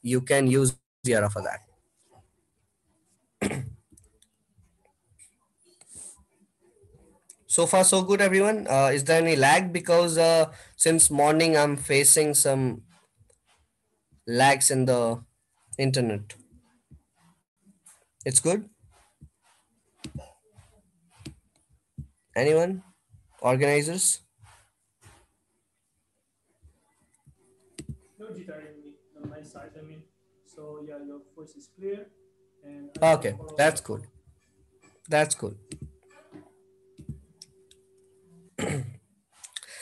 you can use Yara for that. So far, so good, everyone. Is there any lag? Because since morning, I'm facing some lags in the internet. It's good. Anyone? Organizers? No jitter on my side. I mean, so yeah, your voice is clear, and I can Okay, follow that's your cool. code. That's cool.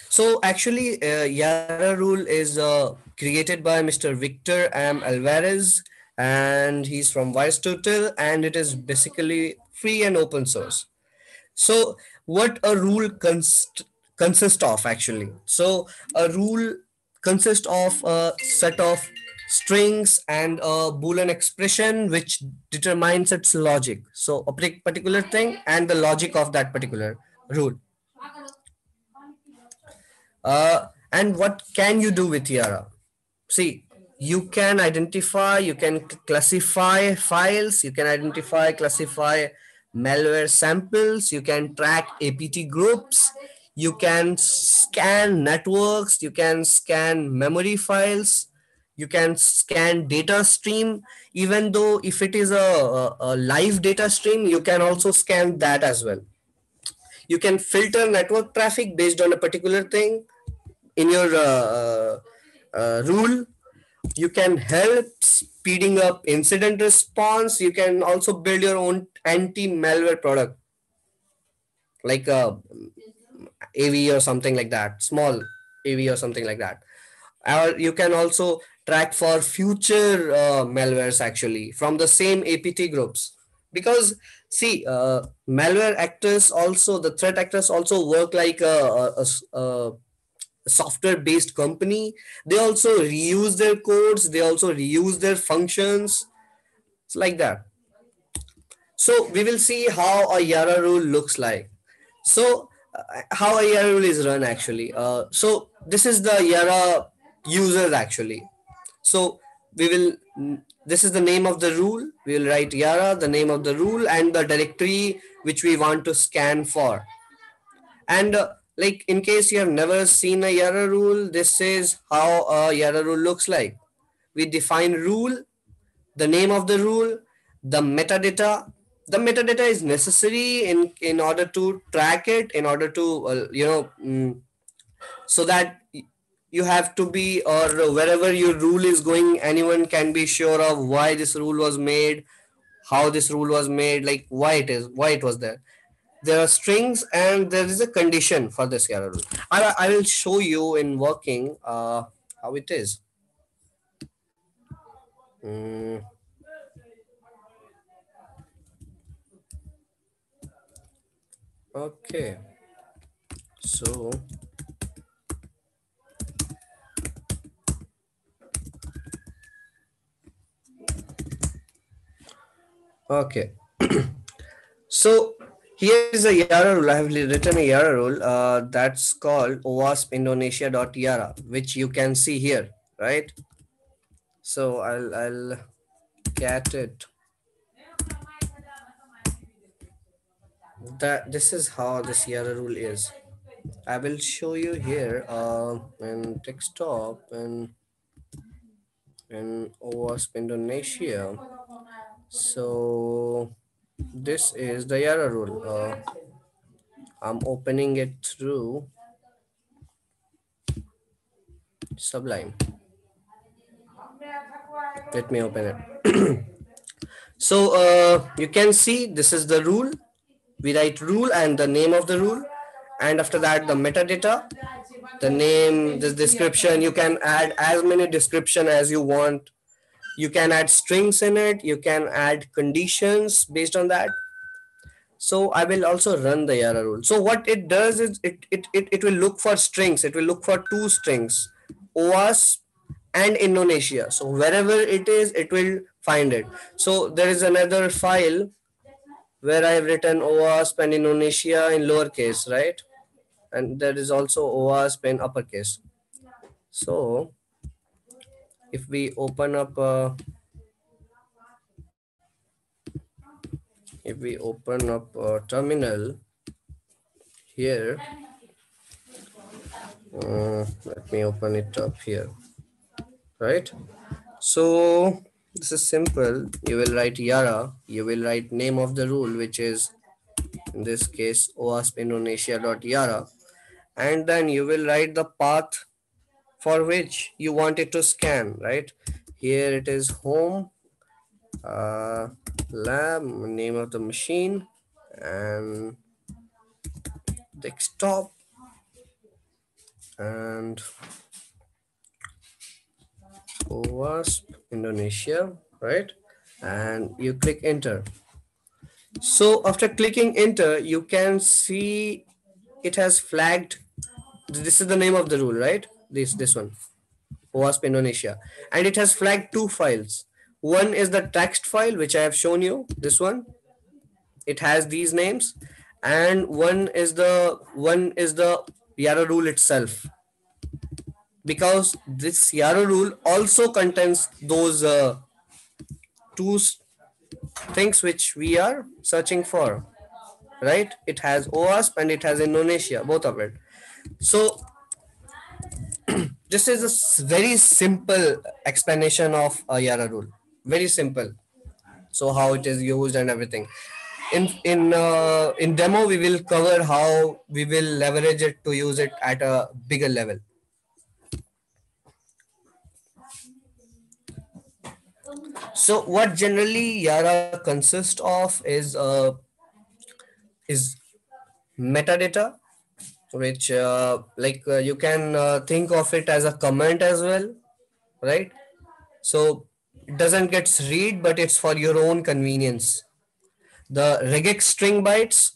So actually, Yara rule is created by Mr. Victor M. Alvarez, and he's from Aristotle, and it is basically free and open source. So what a rule consists of actually? So a rule consists of a set of strings and a boolean expression which determines its logic. So a particular thing and the logic of that particular rule. And what can you do with Yara? See, you can identify, you can classify files, you can identify, classify malware samples, you can track APT groups, you can scan networks, you can scan memory files, you can scan data stream. Even though if it is a live data stream, you can also scan that as well. You can filter network traffic based on a particular thing in your rule. You can help speeding up incident response. You can also build your own anti-malware product like a AV or something like that, small AV or something like that. Or you can also track for future malwares actually from the same APT groups. Because see, malware actors also, the threat actors also work like a software based company. They also reuse their codes, they also reuse their functions. It's like that. So we will see how a Yara rule looks like. So how a Yara rule is run actually. So this is the Yara users actually. So we will, this is the name of the rule. We will write Yara, the name of the rule, and the directory which we want to scan for. And like in case you have never seen a Yara rule, this is how a Yara rule looks like. We define rule, the name of the rule, the metadata. The metadata is necessary in order to track it, in order to so that you have to be, or wherever your rule is going, anyone can be sure of why this rule was made, how this rule was made, like why it was there. There are strings and there is a condition for this Yara rule. I will show you in working how it is. Mm, okay, so okay, so here is a Yara rule. I have written a Yara rule that's called owasp-indonesia.yara, which you can see here, right? So I'll get it. That this is how this Yara rule is. I will show you here in desktop and OWASP Indonesia. So this is the Yara rule. I'm opening it through Sublime. Let me open it. So you can see this is the rule. We write rule and the name of the rule, and after that the metadata, the name, this description. You can add as many description as you want. You can add strings in it, you can add conditions based on that. So I will also run the Yara rule. So what it does is it will look for strings. It will look for two strings, OAS and Indonesia. So wherever it is, it will find it. So there is another file where I have written OASP and Indonesia in lowercase, right? And there is also OASP in uppercase. So if we open up terminal here, let me open it up here, right? So this is simple. You will write Yara, you will write name of the rule, which is in this case OWASP Indonesia.yara, and then you will write the path for which you want it to scan, right? Here it is home, uh, lab, name of the machine, and desktop, and OWASP Indonesia, right? And you click enter. So after clicking enter, you can see it has flagged. This is the name of the rule, right? This one, OWASP Indonesia, and it has flagged two files. One is the text file which I have shown you. This one, it has these names, and one is the Yara rule itself, because this Yara rule also contains those two things which we are searching for, right? It has OWASP and it has Indonesia, both of it. So this is a very simple explanation of a Yara rule. Very simple. So how it is used and everything. In demo we will cover how we will leverage it to use it at a bigger level. So what generally Yara consists of is metadata, which you can think of it as a comment as well, right? So it doesn't get read, but it's for your own convenience. The regex string bytes,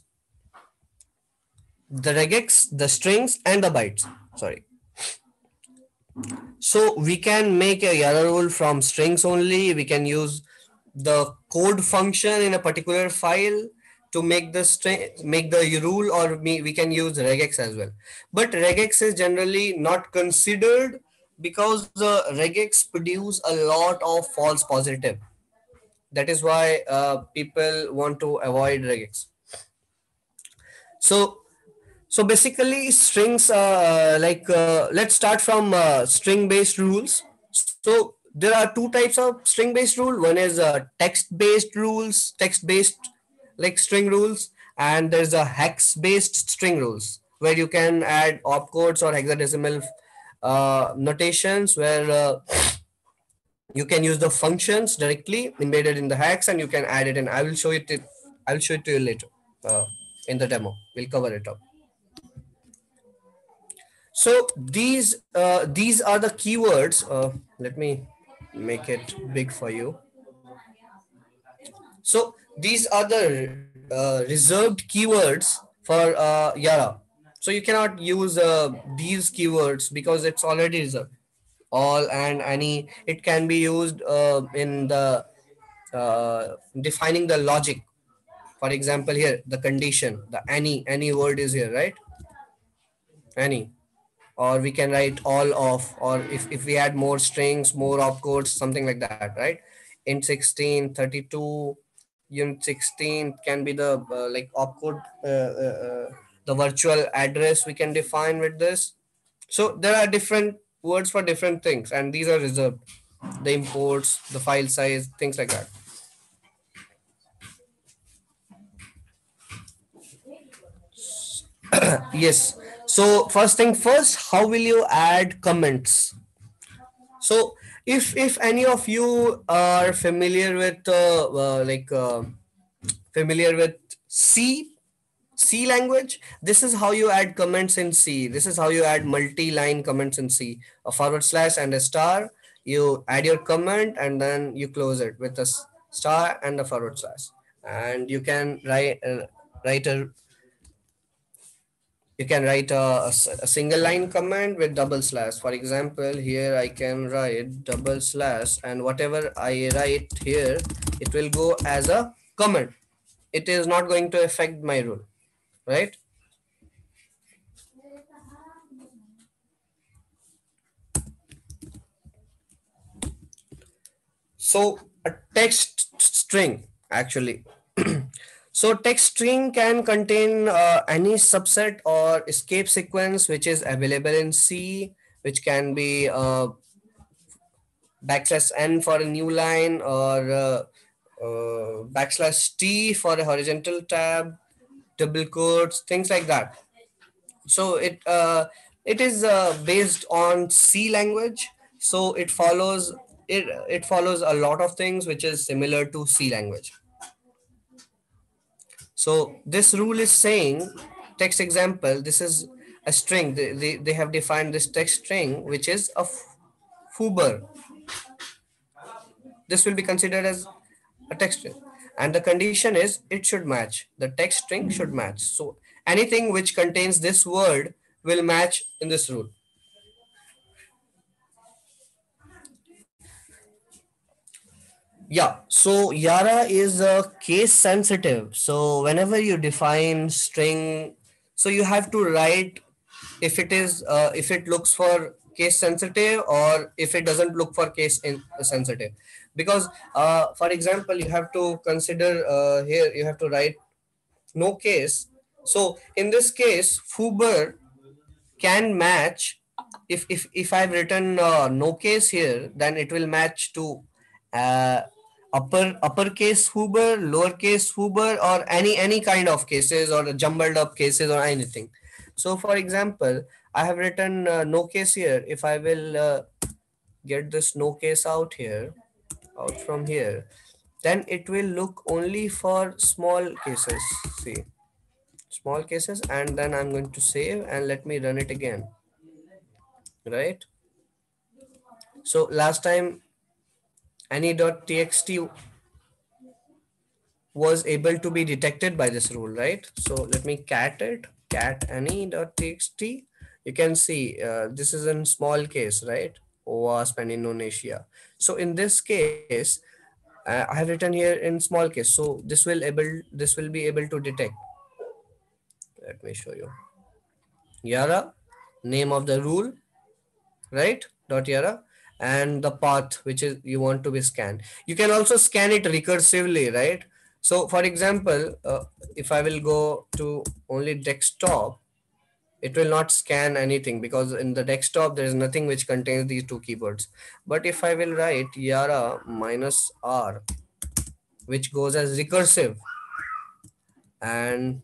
the regex, the strings, and the bytes. Sorry. So we can make a Yara rule from strings only. We can use the code function in a particular file to make the string, make the rule, or we can use regex as well. But regex is generally not considered because the regex produce a lot of false positive. That is why people want to avoid regex. So so basically, strings, let's start from string based rules. So there are two types of string based rule. One is text based rules, text based like string rules, and there's a hex based string rules where you can add opcodes or hexadecimal notations where you can use the functions directly embedded in the hex, and you can add it. And I will show it. I'll show it to you later uh, in the demo. We'll cover it up. So these are the keywords. Let me make it big for you. So these are the reserved keywords for Yara. So you cannot use these keywords because it's already reserved. All and any. It can be used in the defining the logic. For example, here the condition, the any word is here, right? Any. Or we can write all of, or if we add more strings, more opcodes, something like that, right? Int 16, 32, unit 16 can be the like opcode, the virtual address we can define with this. So there are different words for different things, and these are reserved. The imports, the file size, things like that. Yes. So first thing first, how will you add comments? So if any of you are familiar with familiar with C, C language, this is how you add comments in C. This is how you add multi-line comments in C. A forward slash and a star. You add your comment and then you close it with a star and a forward slash. And you can write a a single line command with double slash. For example, here I can write double slash, and whatever I write here, it will go as a comment. It is not going to affect my rule, right? So a text string actually. So text string can contain any subset or escape sequence which is available in C, which can be backslash n for a new line, or backslash t for a horizontal tab, double quotes, things like that. So it is based on C language. So it follows a lot of things which is similar to C language. So this rule is saying, text example, this is a string. They have defined this text string which is a foober. This will be considered as a text string, and the condition is it should match, the text string should match. So anything which contains this word will match in this rule. Yeah, so Yara is case sensitive. So whenever you define string, so you have to write if it looks for case sensitive or if it doesn't look for case sensitive. Because for example, you have to consider here you have to write no case. So in this case, foober can match. If I've written no case here, then it will match to uh, uppercase Huber, lowercase Huber, or any kind of cases or jumbled up cases or anything. So for example, I have written no case here. If I will get this no case out here, out from here, then it will look only for small cases. See, small cases, and then I'm going to save and let me run it again, right? So last time any.txt was able to be detected by this rule, right? So let me cat it, cat any.txt. You can see this is in small case, right? Wasp and Indonesia. So in this case, I have written here in small case. So this will be able to detect. Let me show you. Yara, name of the rule, right? Dot Yara, and the path which is you want to be scanned. You can also scan it recursively, right? So for example, if I will go to only desktop, it will not scan anything because in the desktop there is nothing which contains these two keywords. But if I will write Yara minus R, which goes as recursive, and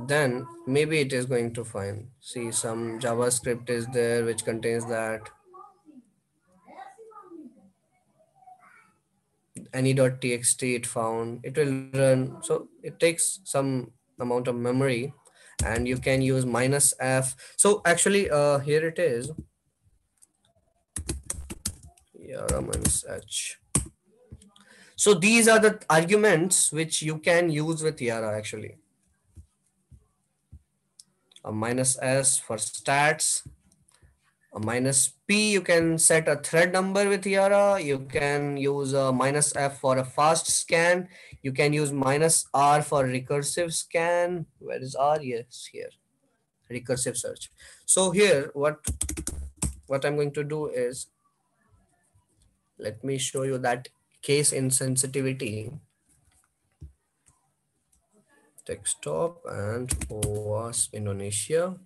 then maybe it is going to find, see, some JavaScript is there which contains that any.txt it found, it will run. So it takes some amount of memory, and you can use minus f. So actually here it is, Yara minus h. So these are the arguments which you can use with Yara actually. A minus s for stats, a minus p, you can set a thread number with Yara. You can use a minus f for a fast scan. You can use minus r for recursive scan. Where is r? Yes, here, recursive search. So here what I'm going to do is, let me show you that case insensitivity. Desktop and OWASP Indonesia,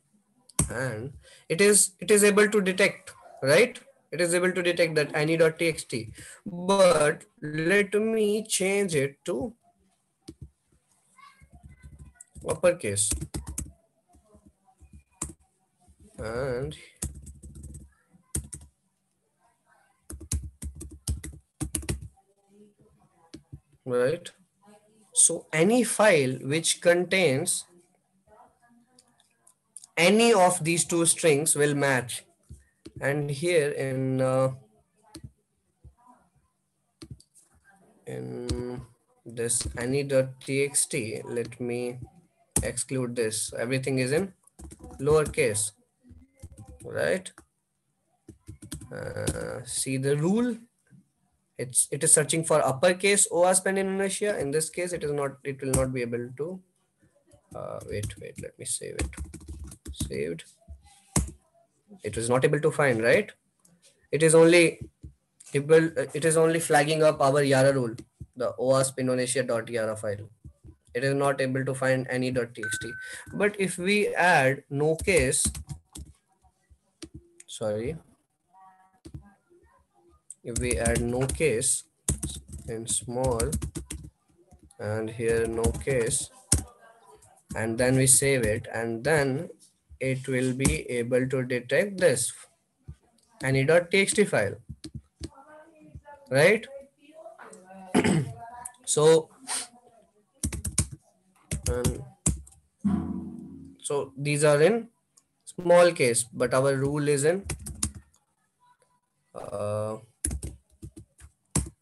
and it is able to detect, right? It is able to detect that any.txt, but let me change it to uppercase, and right. So any file which contains any of these two strings will match. And here in this any.txt, let me exclude this, everything is in lowercase, right? See the rule, it is searching for uppercase OWASP and Indonesia. In this case, it is not, it will not be able to wait, let me save it. Saved. It was not able to find, right? it is only it is only flagging up our Yara rule, the OASP Indonesia.yara file. It is not able to find any .txt. But if we add no case, sorry, if we add no case in small and here no case, and then we save it, and then it will be able to detect this any .txt file, right? So um, so these are in small case, but our rule is in uh,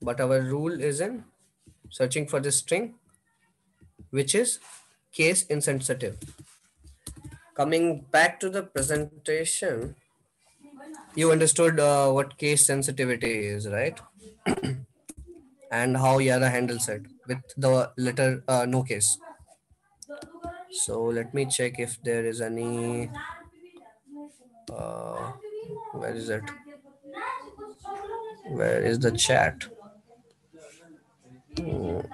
but our rule is in searching for the string which is case insensitive. Coming back to the presentation, you understood what case sensitivity is, right? And how Yara handles it with the letter no case. So let me check if there is any. Uh, where is it? Where is the chat?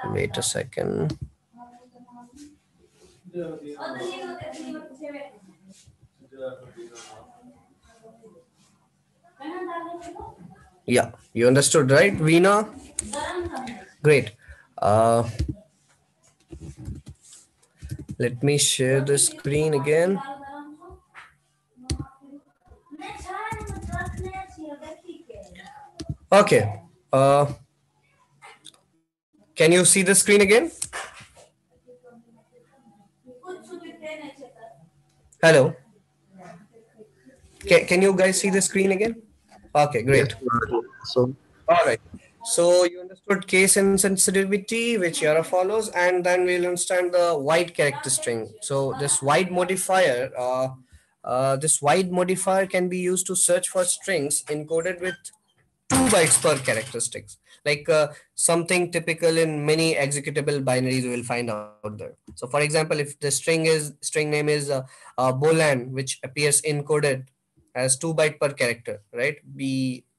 Wait a second. Yeah, you understood, right, Veena? Great. Uh, Let me share the screen again. Okay. Can you see the screen again? Hello. Can you guys see the screen again? Okay, Yes, great. so All right. So you understood case insensitivity, which Yara follows, and then we'll understand the wide character string. So this wide modifier can be used to search for strings encoded with 2 bytes per characteristics, like something typical in many executable binaries you will find out there. So for example, if the string name is bolan, which appears encoded as 2 byte per character, right?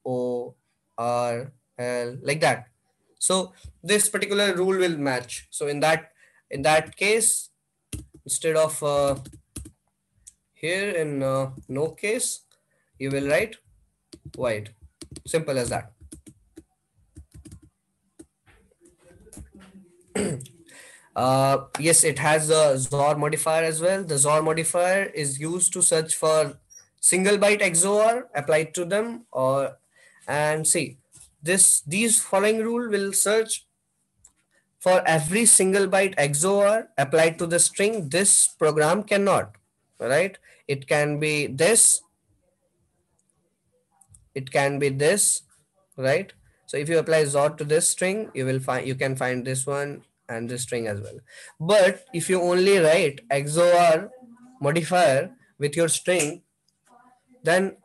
BORL, like that. So this particular rule will match. So in that case, instead of here in no case, you will write wide. Simple as that. Yes, it has a XOR modifier as well. The XOR modifier is used to search for single byte XOR applied to them, or and see these following rule will search for every single byte XOR applied to the string. This program cannot, right? It can be this, it can be this, right? So if you apply XOR to this string, you can find this one and this string as well. But if you only write XOR modifier with your string, then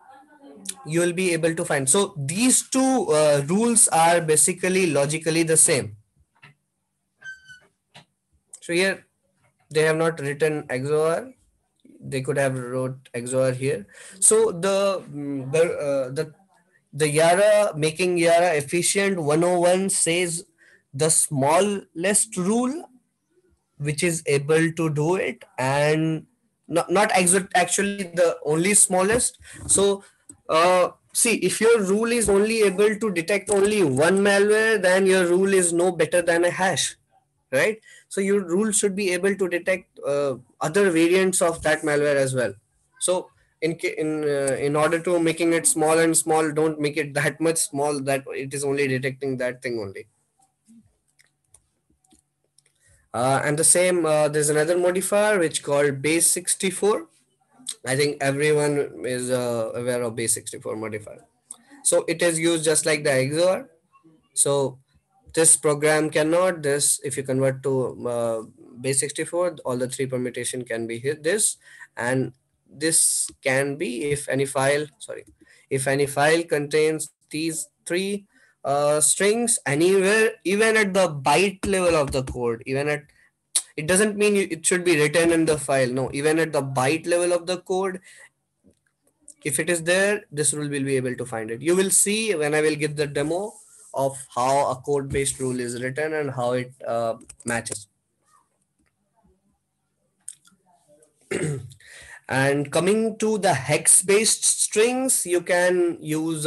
you will be able to find. So these two rules are basically logically the same. So here they have not written XOR, they could have wrote XOR here. So the Yara, making Yara efficient 101 says the smallest rule which is able to do it, and not actually the only smallest. So see, if your rule is only able to detect only one malware, then your rule is no better than a hash, right? So your rule should be able to detect other variants of that malware as well. So in order to making it small and small, don't make it that much small that it is only detecting that thing only. And the same, there's another modifier which called base 64. I think everyone is aware of base 64 modifier. So it is used just like the XOR. So this program cannot, this if you convert to base 64, all the three permutation can be hit this, and this can be if any file contains these three strings anywhere, even at the byte level of the code, even at, it doesn't mean it should be written in the file, no, even at the byte level of the code, If it is there, this rule will be able to find it. You will see when I will give the demo of how a code based rule is written and how it matches. And coming to the hex based strings, you can use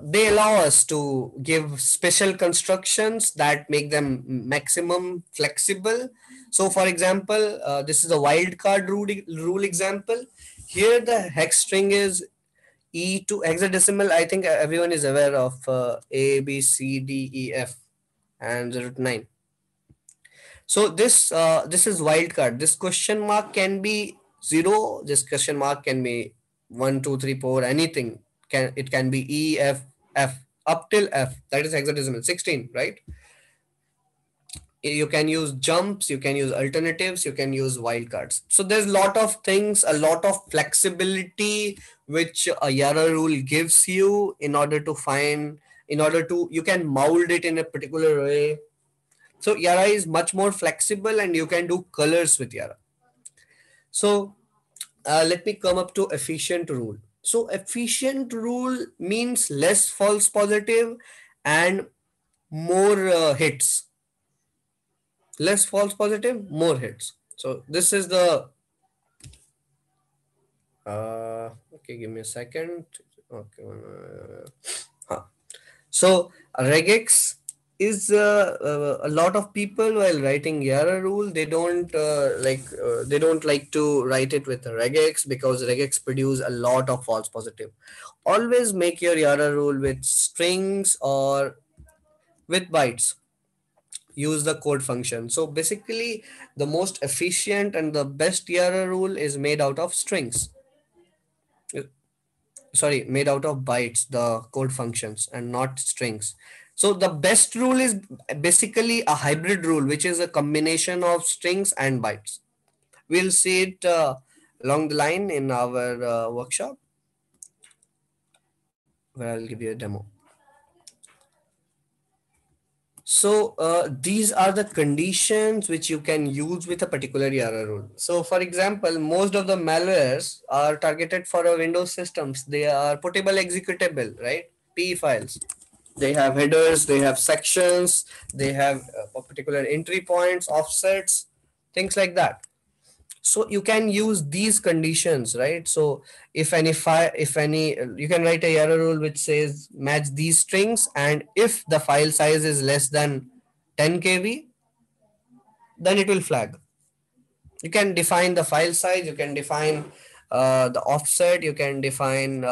they allow us to give special constructions that make them maximum flexible. So for example, this is a wildcard rule example. Here the hex string is E to hexadecimal. I think everyone is aware of A, B, C, D, E, F, and 0 to 9. So this is wildcard. This question mark can be 0. This question mark can be 1, 2, 3, 4. Anything can, it can be E, F, F up till F. That is hexadecimal 16, right? You can use jumps, you can use alternatives, you can use wildcards. So there's a lot of things, a lot of flexibility which a Yara rule gives you in order to find, in order to, you can mold it in a particular way. So Yara is much more flexible and you can do colors with Yara. So let me come up to efficient rule. So efficient rule means less false positive and more hits. Less false positive, more hits. So this is the okay, give me a second. Okay. Huh. So regex is a lot of people while writing Yara rule, they don't they don't like to write it with regex because regex produce a lot of false positive. Always make your Yara rule with strings or with bytes. Use the code function. So basically the most efficient and the best Yara rule is made out of strings. Sorry, made out of bytes, the code functions, and not strings. So the best rule is basically a hybrid rule, which is a combination of strings and bytes. We'll see it along the line in our workshop where I'll give you a demo. So these are the conditions which you can use with a particular Yara rule. So for example, most of the malwares are targeted for a Windows systems. They are portable executable, right? PE files. They have headers, they have sections, they have particular entry points, offsets, things like that. So you can use these conditions, right? So if any you can write a error rule which says match these strings, and if the file size is less than 10 kb, then it will flag. You can define the file size, you can define the offset, you can define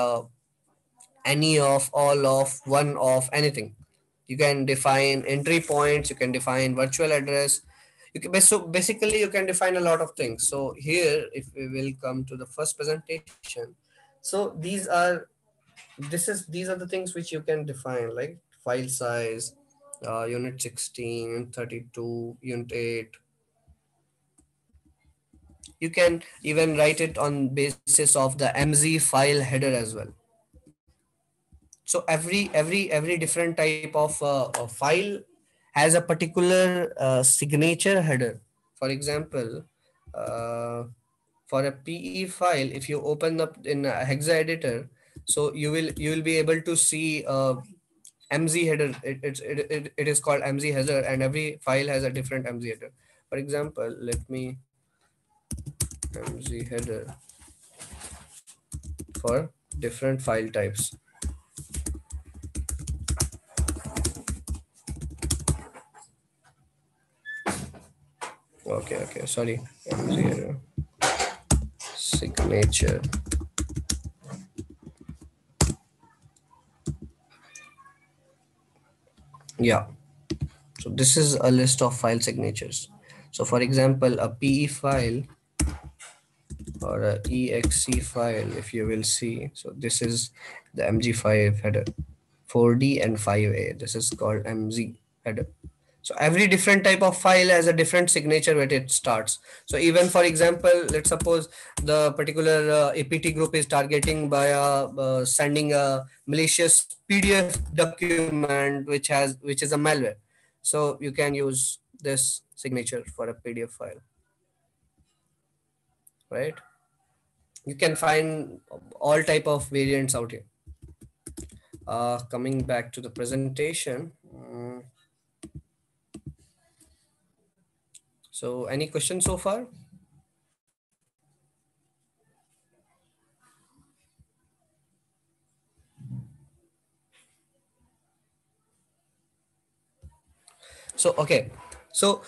any of, all of, one of, anything. You can define entry points, you can define virtual address. You can, so basically you can define a lot of things. So here if we will come to the first presentation, so these are the things which you can define, like file size, unit 16, unit 32, unit 8. You can even write it on basis of the mz file header as well. So every different type of a file has a particular signature header. For example, uh, for a PE file, if you open up in a hexa editor, so you will be able to see MZ header. It is called MZ header, and every file has a different MZ header. For example, let me MZ header for different file types. Okay, sorry. MZ header signature. Yeah. So this is a list of file signatures. So for example, a PE file or a exe file, if you will see, so this is the mg5 header, 4D and 5A. This is called mz header. So every different type of file has a different signature when it starts. So even for example, let's suppose the particular APT group is targeting by sending a malicious PDF document which is a malware. So you can use this signature for a PDF file, right? You can find all type of variants out here. Coming back to the presentation. So any questions so far? So okay, so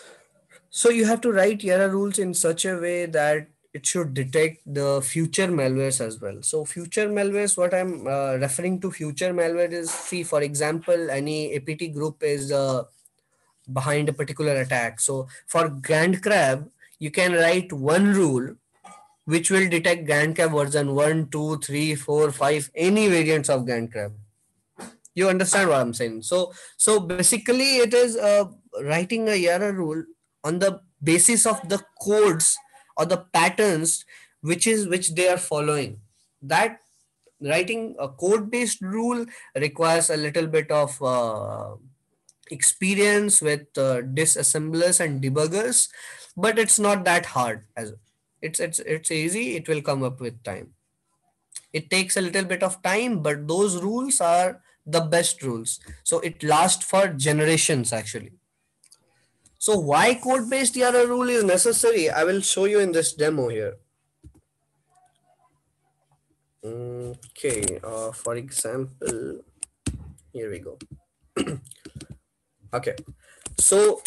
you have to write Yara rules in such a way that it should detect the future malwares as well. So future malwares, what I'm referring to future malware is, see, for example, any APT group is behind a particular attack. So for Grand Crab, you can write one rule which will detect Grand Crab version 1, 2, 3, 4, 5, any variants of Grand Crab. You understand what I'm saying? So basically it is writing a Yara rule on the basis of the codes or the patterns which they are following. That writing a code based rule requires a little bit of experience with disassemblers and debuggers, but it's not that hard. As it's easy, it will come up with time. It takes a little bit of time, but those rules are the best rules. So it lasts for generations actually. So why code based Yara rule is necessary? I will show you in this demo here. Okay, for example, here we go. Okay, so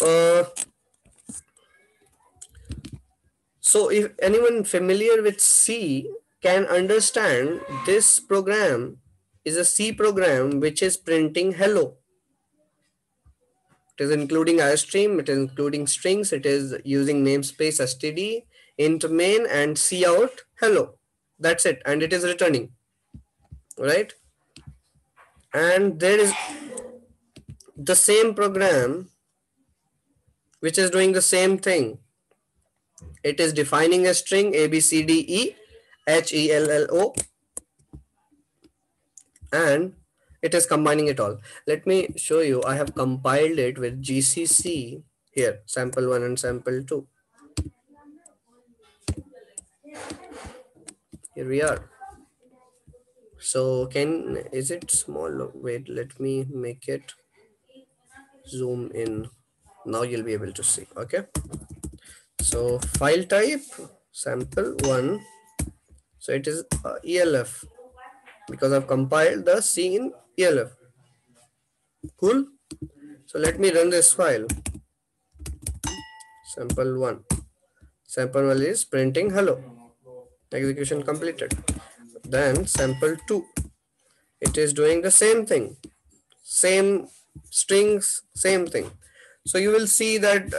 if anyone familiar with C can understand, this program is a C program which is printing hello. It is including iostream, it is including strings, it is using namespace std, int main, and cout hello. That's it, and it is returning, right? And there is the same program which is doing the same thing. It is defining a string a b c d e h e l l o, and it is combining it all. Let me show you. I have compiled it with gcc here, sample 1 and sample 2. Here we are. So is it small? Wait, let me make it zoom in. Now you'll be able to see. Okay. So file type sample one. So it is ELF because I've compiled the C in ELF. Cool. So let me run this file. Sample one. Sample one is printing hello. Execution completed. Then sample two. It is doing the same thing. Same strings, same thing. So you will see that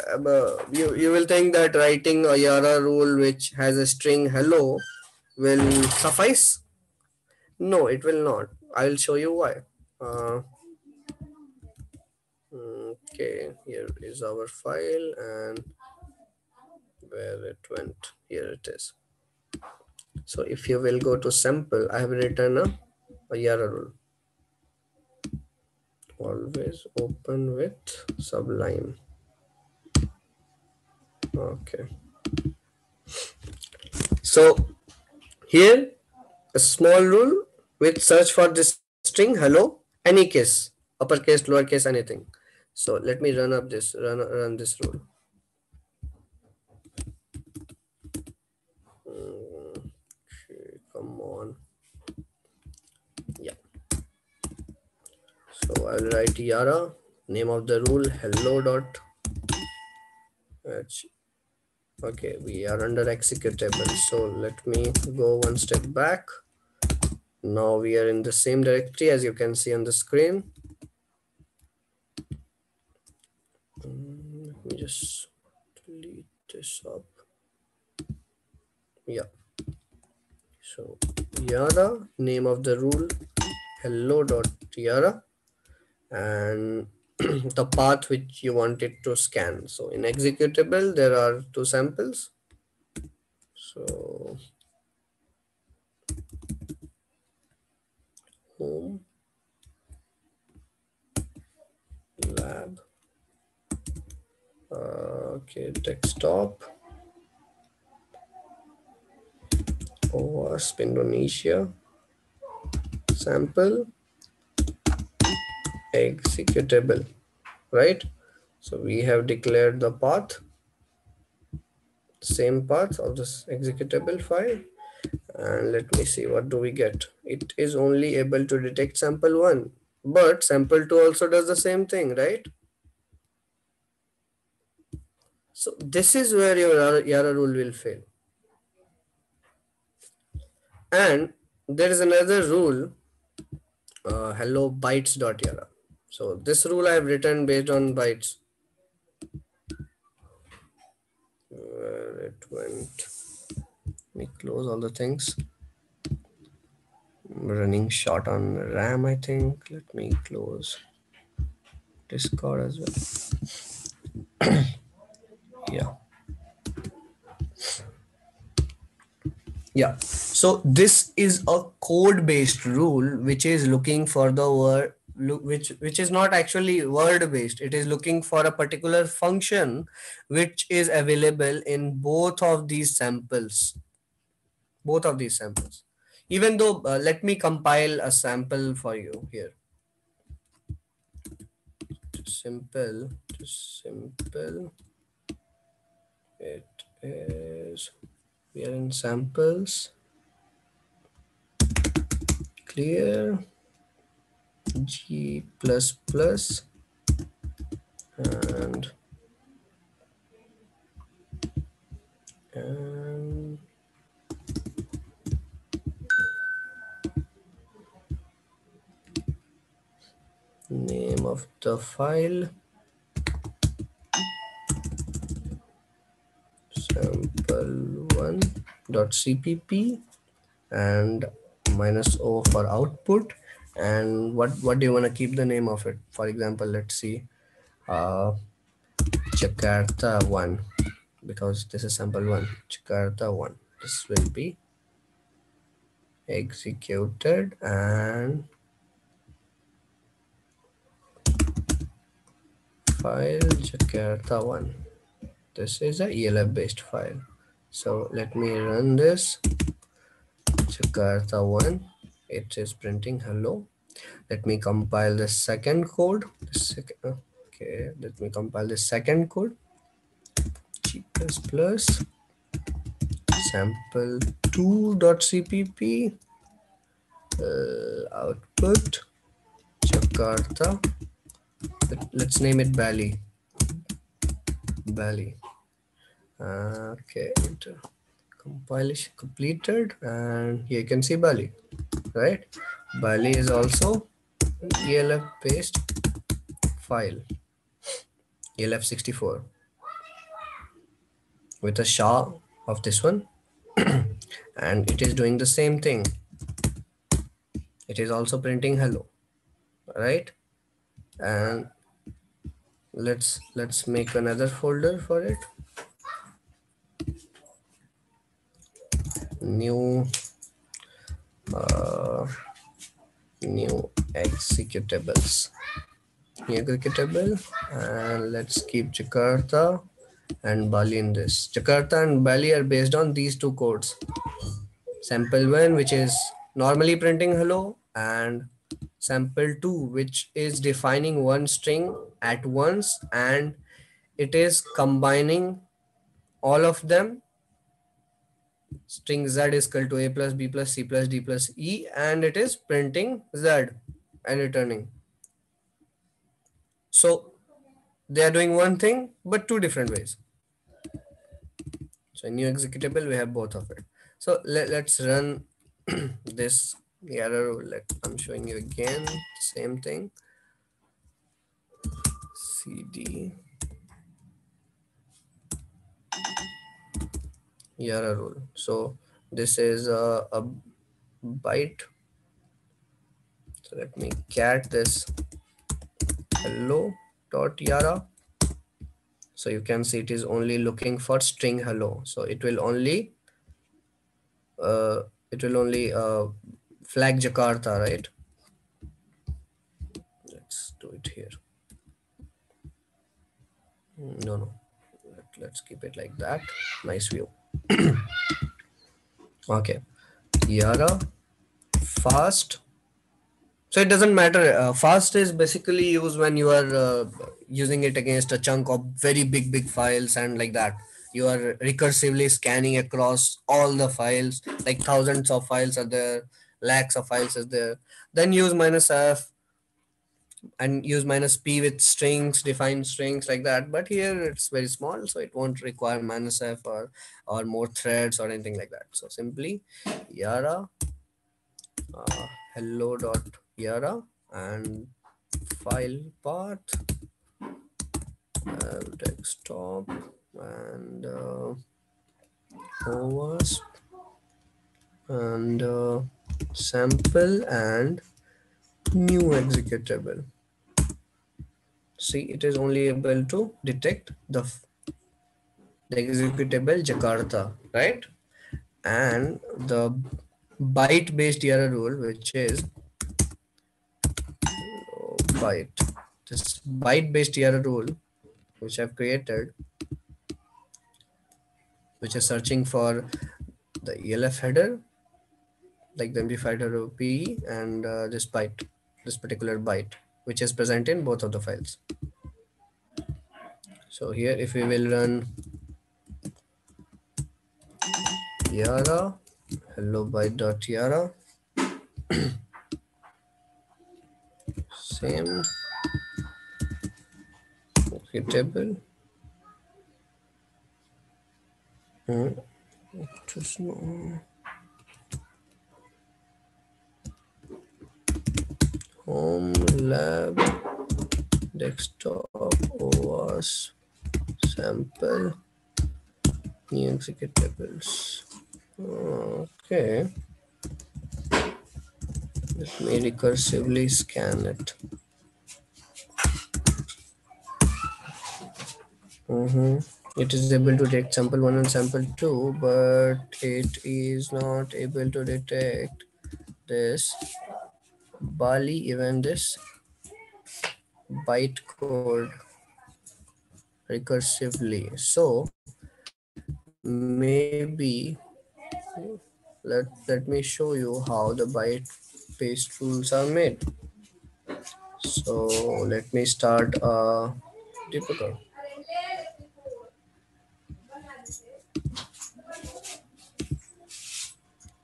you will think that writing a Yara rule which has a string hello will suffice. No, it will not. I will show you why. Uh, okay, here is our file, and where it went, here it is. So if you will go to sample, I have written a Yara rule. Always open with Sublime. Okay. So here a small rule with search for this string hello, any case, uppercase, lowercase, anything. So let me run up this, run this rule. Okay, come on. Yeah. So I'll write Yara, name of the rule hello dot h. Okay, we are under executable. So let me go one step back. Now we are in the same directory as you can see on the screen. Let me just delete this up. Yeah. So Yara, name of the rule hello dot Yara, and the path which you want it to scan. So in executable, there are two samples. So home, lab, okay, desktop, wasp Indonesia sample executable, right? So we have declared the path, same path of this executable file, and let me see what do we get. It is only able to detect sample 1, but sample 2 also does the same thing, right? So this is where your Yara rule will fail. And there is another rule, hello bytes.yara. So this rule I have written based on bytes. Where it went? Let me close all the things. I'm running short on RAM, I think. Let me close Discord as well. Yeah. Yeah. So this is a code based rule which is looking for the word, which is not actually word based. It is looking for a particular function which is available in both of these samples. Even though, let me compile a sample for you here. Simple, simple. It is, we are in samples, clear, G++, and and name of the file, sample1.cpp, and -o for output. And what do you want to keep the name of it? For example, let's see, uh, Jakarta 1, because this is sample 1. Jakarta 1, this will be executed, and file Jakarta 1. This is a ELF based file. So let me run this. Jakarta 1, it is printing hello. Let me compile the second code. Okay, let me compile the second code. G++ sample2.cpp, output Jakarta. Let's name it Bali. Bali. Okay, enter. Compilation completed, and here you can see Bali, right? Bali is also ELF based file, ELF64, with a SHA of this one, and it is doing the same thing. It is also printing hello, right? And let's make another folder for it. New uh, new executables. New executable, and let's keep Jakarta and Bali in this. Jakarta and Bali are based on these two codes. Sample 1, which is normally printing hello, and sample 2, which is defining one string at once, and it is combining all of them. String z is equal to a plus b plus c plus d plus e, and it is printing z and returning. So they are doing one thing but two different ways. So in new executable we have both of it. So let's run this error. I'm showing you again same thing. Cd Yara rule. So this is a byte. So let me cat this hello dot Yara. So you can see it is only looking for string hello. So it will only uh, flag Jakarta, right? Let's do it here. No. Let's keep it like that. Nice view. Okay. Yara fast. So it doesn't matter. Fast is basically used when you are using it against a chunk of very big files, and like that you are recursively scanning across all the files, like thousands of files are there, lakhs of files is there. Then use minus f and use minus p with strings, define strings like that. But here it's very small, so it won't require minus f or more threads or anything like that. So simply Yara hello dot Yara and file path desktop and overs and sample and new executable. See, it is only able to detect the executable Jakarta, right? And the byte based error rule, which is byte, this byte based error rule which I've created, which is searching for the ELF header, like the MD5 header P and this byte, this particular byte, which is present in both of the files. So here, if we will run Yara hello byte.yara, same table, just no home lab desktop OS sample new executables. Okay, let me recursively scan it. It is able to detect sample 1 and sample 2, but it is not able to detect this Bali, even this bytecode recursively. So maybe let me show you how the byte based rules are made. So let me start a debugger.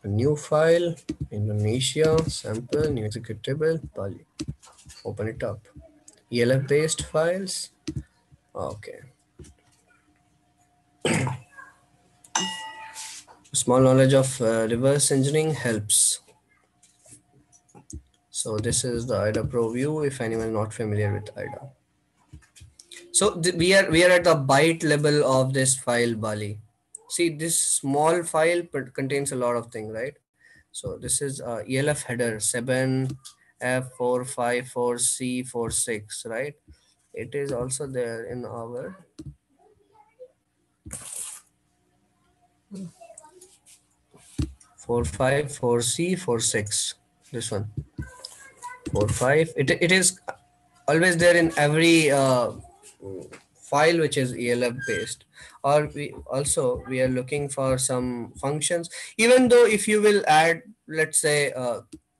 A new file, Indonesia, sample, new executable, Bali. Open it up. ELF based files. Okay. Small knowledge of reverse engineering helps. So this is the IDA Pro view if anyone not familiar with IDA. So we are at the byte level of this file Bali. See, this small file contains a lot of things, right? So this is ELF header 7F454C46, right? It is also there in our 454C46. This one 45. It is always there in every file which is ELF based. Or we are looking for some functions. Even though if you will add, let's say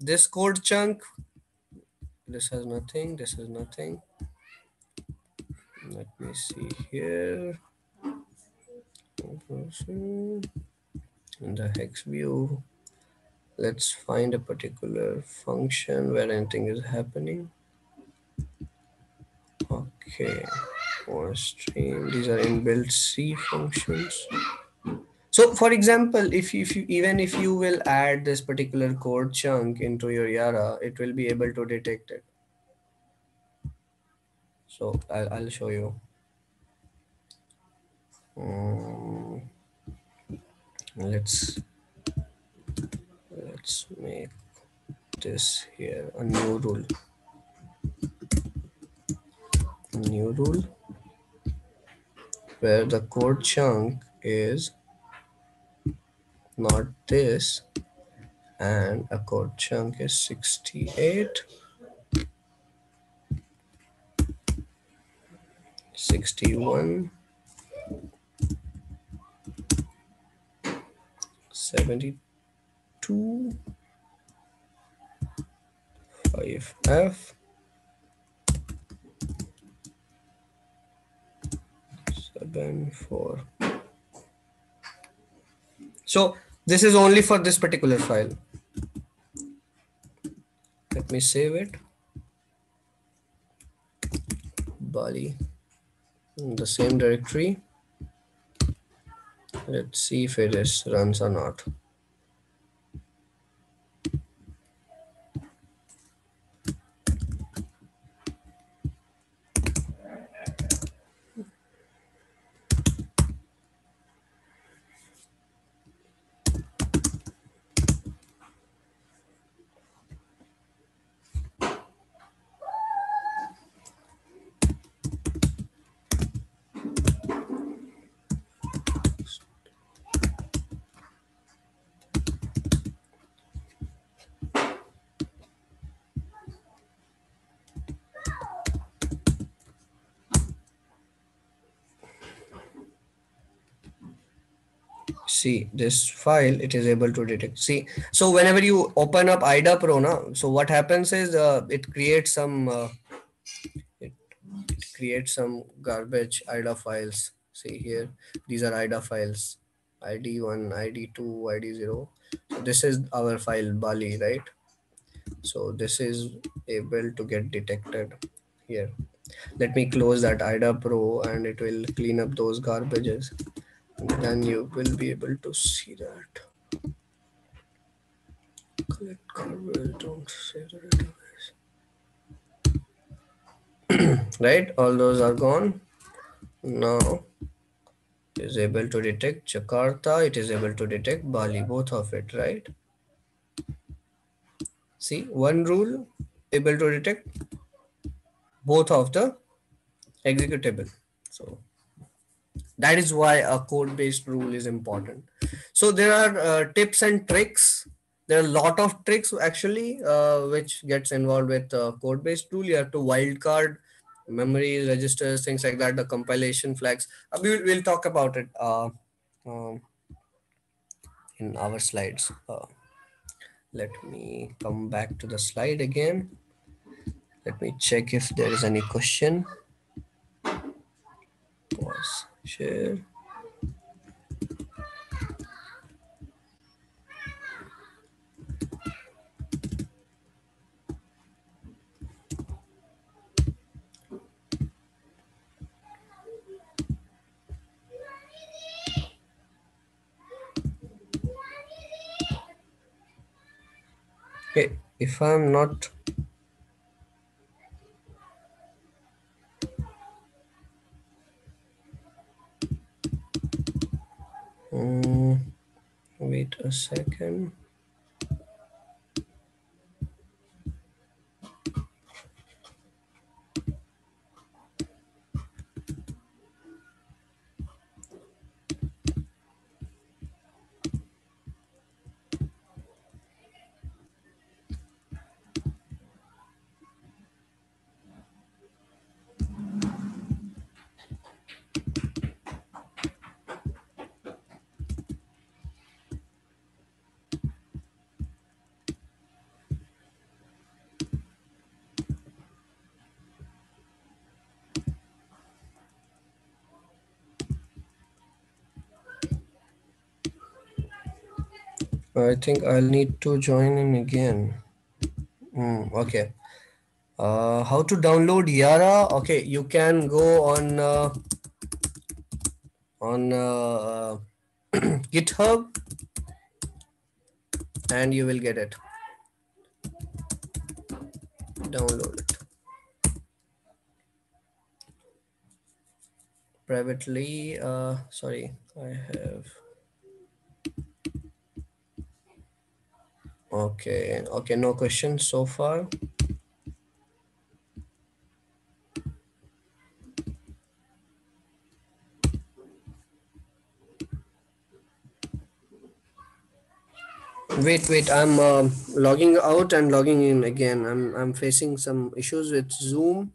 this code chunk, this has nothing. This has nothing. Let me see here. In the hex view, let's find a particular function where anything is happening. Okay, or stream. These are inbuilt C functions. So, for example, if you even if you will add this particular code chunk into your Yara, it will be able to detect it. So I'll show you. Um, let's make this here a new rule where the code chunk is not this, and a code chunk is 68, 61, 72, 2 5F 7 4. So this is only for this particular file. Let me save it. Bali in the same directory. Let's see if it is runs or not. See this file, it is able to detect. See, so whenever you open up IDA Pro now, so what happens is it creates some it creates some garbage IDA files. See here, these are IDA files, ID1, ID2, ID0. So this is our file Bali, right? So this is able to get detected here. Let me close that IDA Pro and it will clean up those garbages. And then you will be able to see that. Collect garbage, don't save the database. Right, all those are gone. Now it is able to detect Jakarta, it is able to detect Bali, both of it, right? See, one rule able to detect both of the executable. So that is why a code based rule is important. So there are tips and tricks. There are a lot of tricks actually which gets involved with code based rule. You have to wildcard memory registers, things like that, the compilation flags. We'll talk about it um, in our slides. Let me come back to the slide again. Let me check if there is any question. Pause, share. Okay, if I'm not wait a second. I think I'll need to join in again. Okay. How to download Yara? Okay, you can go on GitHub and you will get it. Download it privately. Sorry, I have. Okay, okay, no questions so far. Wait, I'm logging out and logging in again. I'm facing some issues with Zoom.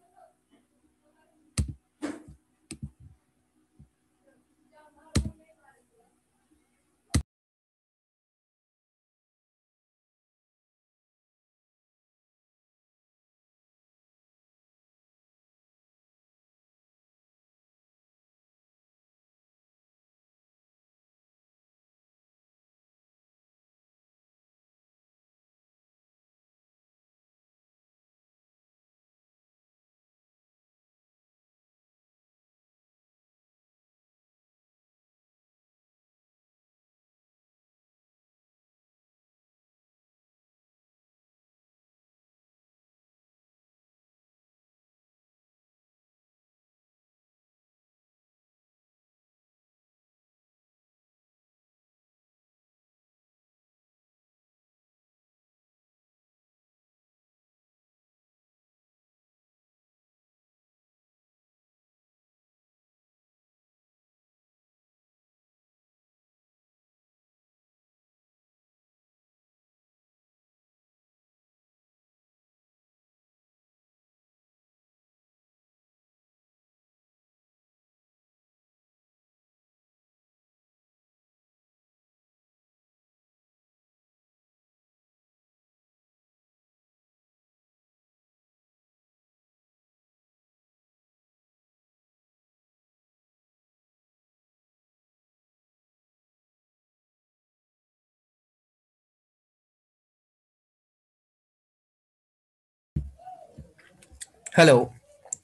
Hello.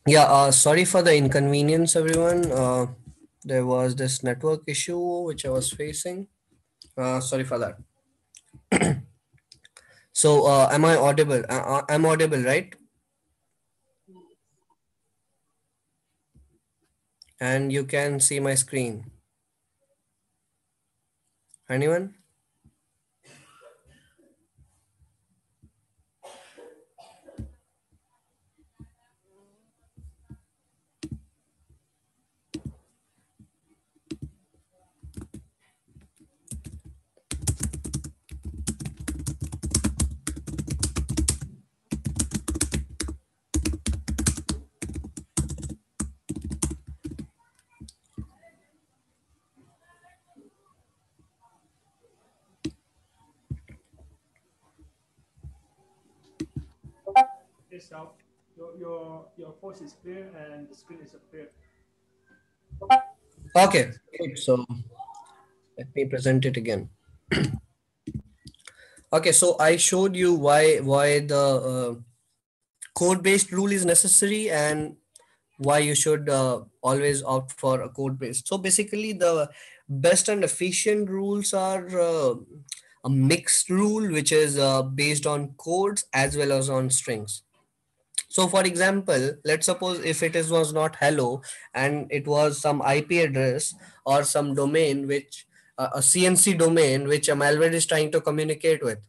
Yeah, sorry for the inconvenience, everyone. There was this network issue which I was facing. Sorry for that. So, am I audible? I'm audible, right? And you can see my screen. Anyone? Okay, South, your voice is clear and the screen is appear. Okay. It's clear. Good. So, let me present it again. Okay. So, I showed you why the code-based rule is necessary and why you should always opt for a code based. So basically, the best and efficient rules are a mixed rule, which is based on codes as well as on strings. So, for example, let's suppose if it is was not hello and it was some IP address or some domain which a CNC domain which a malware is trying to communicate with,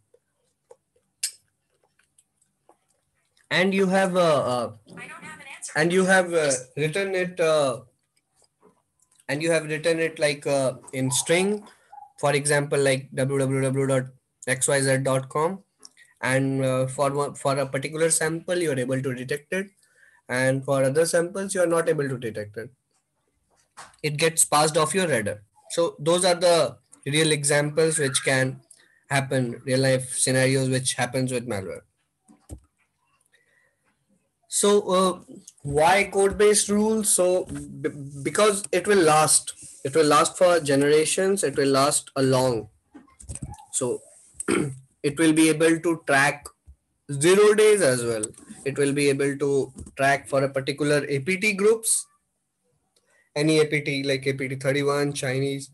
and you have written it and you have written it like in string, for example like www.xyz.com, and for a particular sample you are able to detect it, and for other samples you are not able to detect it. It gets passed off your radar. So those are the real examples which can happen, real life scenarios which happens with malware. So why code based rules? So because it will last for generations, it will last a long. So it will be able to track 0 days as well. It will be able to track for a particular APT groups, any APT like APT 31, Chinese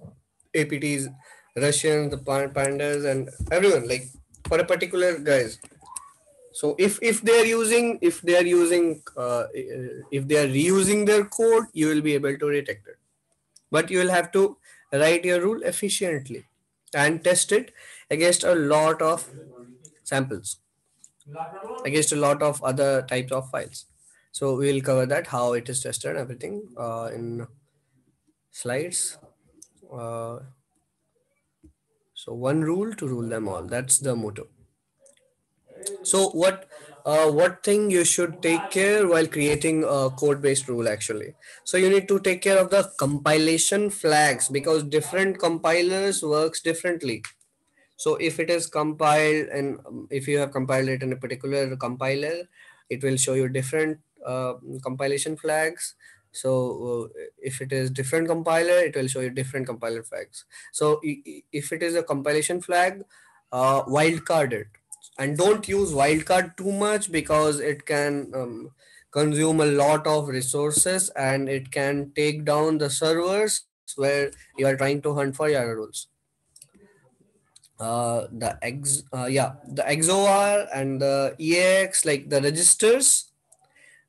APTs, Russians, the pandas, and everyone, like for a particular guys. So if they are using if they are reusing their code, you will be able to detect it. But you will have to write your rule efficiently and test it against a lot of samples, against a lot of other types of files. So we will cover that how it is tested and everything in slides. Uh, so one rule to rule them all. That's the motto. So what thing you should take care while creating a code based rule actually? So you need to take care of the compilation flags because different compilers works differently. So if it is compiled and if you have compiled it in a particular compiler, it will show you different compilation flags. So if it is different compiler, it will show you different compiler flags. So if it is a compilation flag, wildcard it, and don't use wildcard too much because it can consume a lot of resources and it can take down the servers where you are trying to hunt for Yara rules. The XOR and the EAX, like the registers,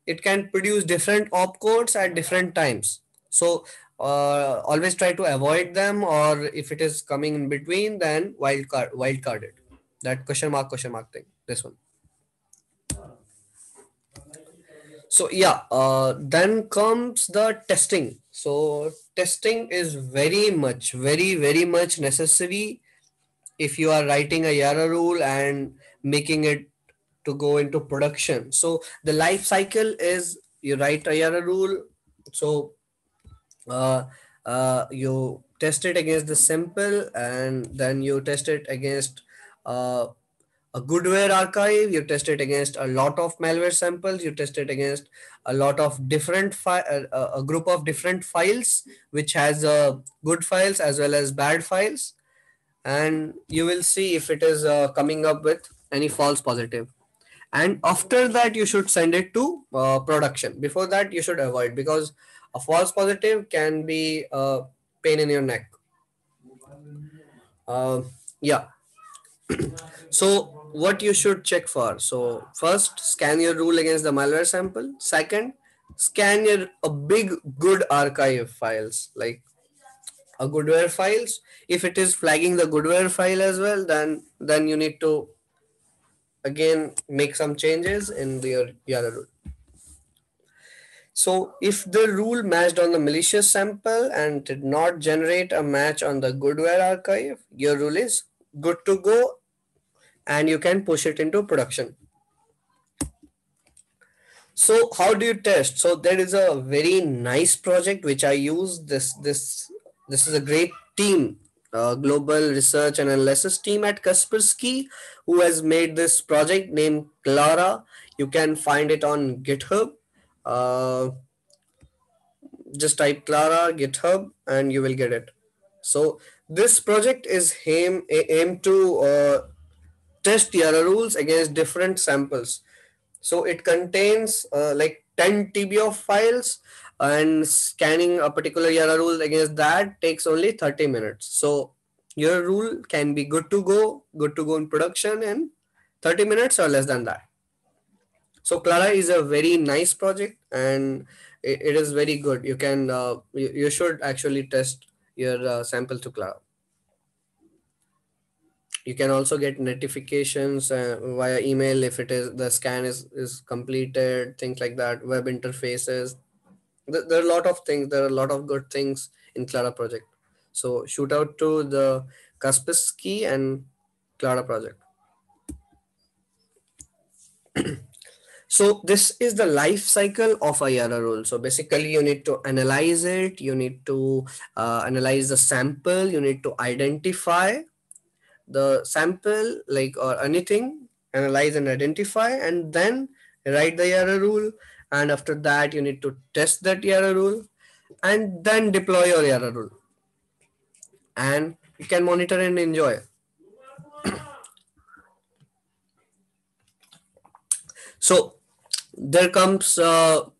it can produce different opcodes at different times. So always try to avoid them, or if it is coming in between, then wildcard it. That question mark thing. This one. So yeah, then comes the testing. So testing is very much necessary if you are writing a Yara rule and making it to go into production. So the life cycle is you write a Yara rule. So uh, you test it against the sample, and then you test it against uh, a goodware archive. You test it against a lot of malware samples. You test it against a lot of a group of different files which has good files as well as bad files, and you will see if it is coming up with any false positive. and after that you should send it to production. Before that you should avoid, because a false positive can be a pain in your neck. uh, yeah. So what you should check for: so first, scan your rule against the malware sample. Second, scan your a big good archive files, like a goodware files. If it is flagging the goodware file as well, then you need to again make some changes in your Yara rule. So if the rule matched on the malicious sample and did not generate a match on the goodware archive, your rule is good to go and you can push it into production. So how do you test? So there is a very nice project which I use. This is a great team, global research and analysis team at Kaspersky, who has made this project named Clara. You can find it on GitHub. Uh, just type Clara GitHub and you will get it. So this project is aimed to test Yara rules against different samples. So it contains like 10 TB of files, and scanning a particular Yara rule against that takes only 30 minutes. So your rule can be good to go in production in 30 minutes or less than that. So Clara is a very nice project, and it is very good. You should actually test your sample to Clara. You can also get notifications via email if it is the scan is completed, things like that. Web interfaces. There are a lot of things. There are a lot of good things in Clara project. So shoot out to the Kaspersky and Clara project. So this is the life cycle of a Yara rule. So basically, you need to analyze it. You need to analyze the sample. You need to identify the sample, like, or anything, analyze and identify, and then write the Yara rule. And after that, you need to test that Yara rule, and then deploy your Yara rule, and you can monitor and enjoy. So there comes the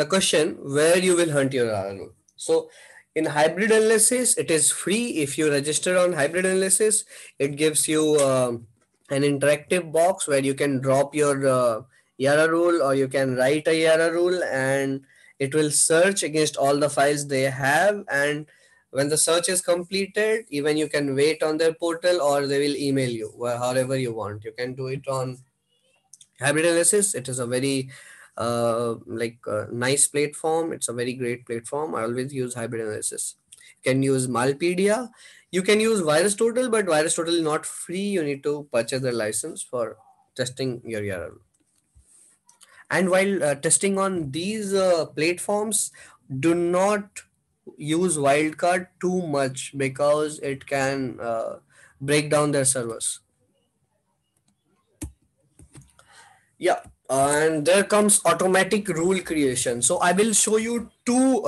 question where you will hunt your RNO. So in hybrid analysis, it is free. If you register on hybrid analysis, it gives you an interactive box where you can drop your Yara rule, or you can write a Yara rule, and it will search against all the files they have. And when the search is completed, even you can wait on their portal, or they will email you however you want. You can do it on hybrid analysis. It is a very nice platform. It's a very great platform. I always use hybrid analysis. You can use Malpedia. You can use VirusTotal, but VirusTotal is not free. You need to purchase the license for testing your URL. And while testing on these platforms, do not use wildcard too much, because it can break down their servers. Yeah, and there comes automatic rule creation. So I will show you two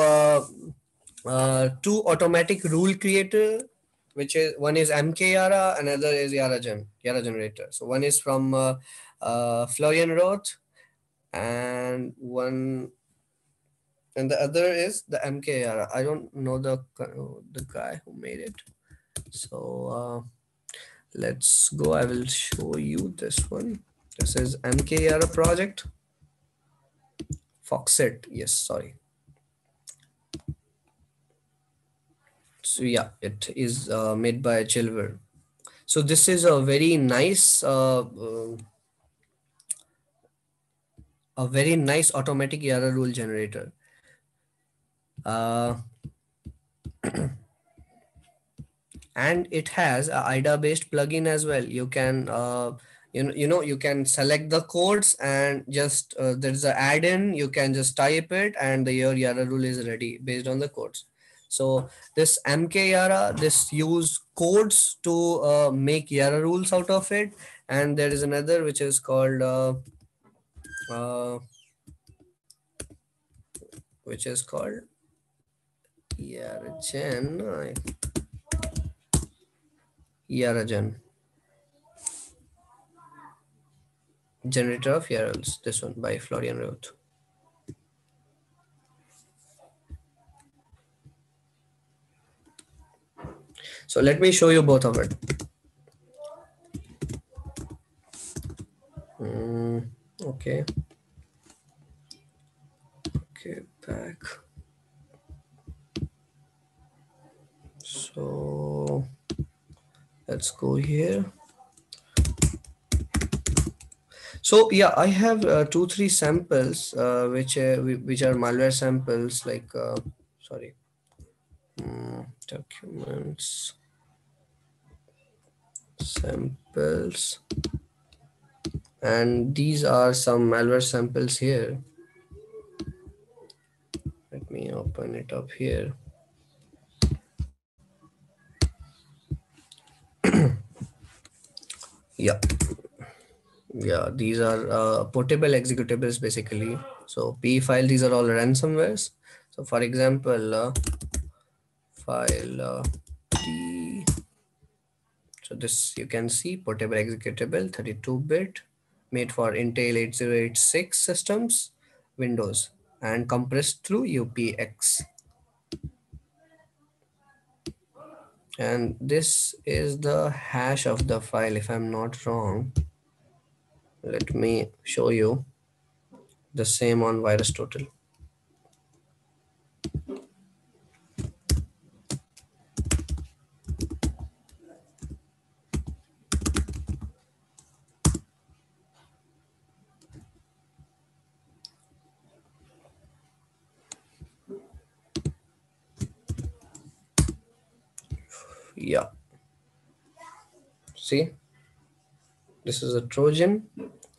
automatic rule creator, which is one is MK Yara, another is Yara Gen, Yara generator. So one is from Florian Roth, and one and the other is the MK Yara. I don't know the guy who made it. So let's go. I will show you this one. This is MK Yara project. Foxet, yes, sorry. So yeah, it is made by Chilver. So this is a very nice automatic Yara rule generator. Uh, and it has a IDA based plugin as well. You can you can select the codes, and just there's a add-in. You can just type it, and your Yara rule is ready based on the codes. So this MK Yara, this use codes to make Yara rules out of it. And there is another which is called uh, which is called Yara Gen. Yara Gen. generator of URLs. This one by Florian Roth. So let me show you both of it. Okay. Okay, back. So let's go here. So yeah, I have 2-3 samples which are malware samples, like sorry, documents, samples, and these are some malware samples here. Let me open it up here. Yeah, yeah, these are portable executables basically. So P file, these are all ransomwares. So for example, file T. So this you can see portable executable 32-bit, made for Intel 8086 systems, Windows, and compressed through UPX. And this is the hash of the file, if I'm not wrong. Let me show you the same on VirusTotal. Yeah, see, this is a Trojan,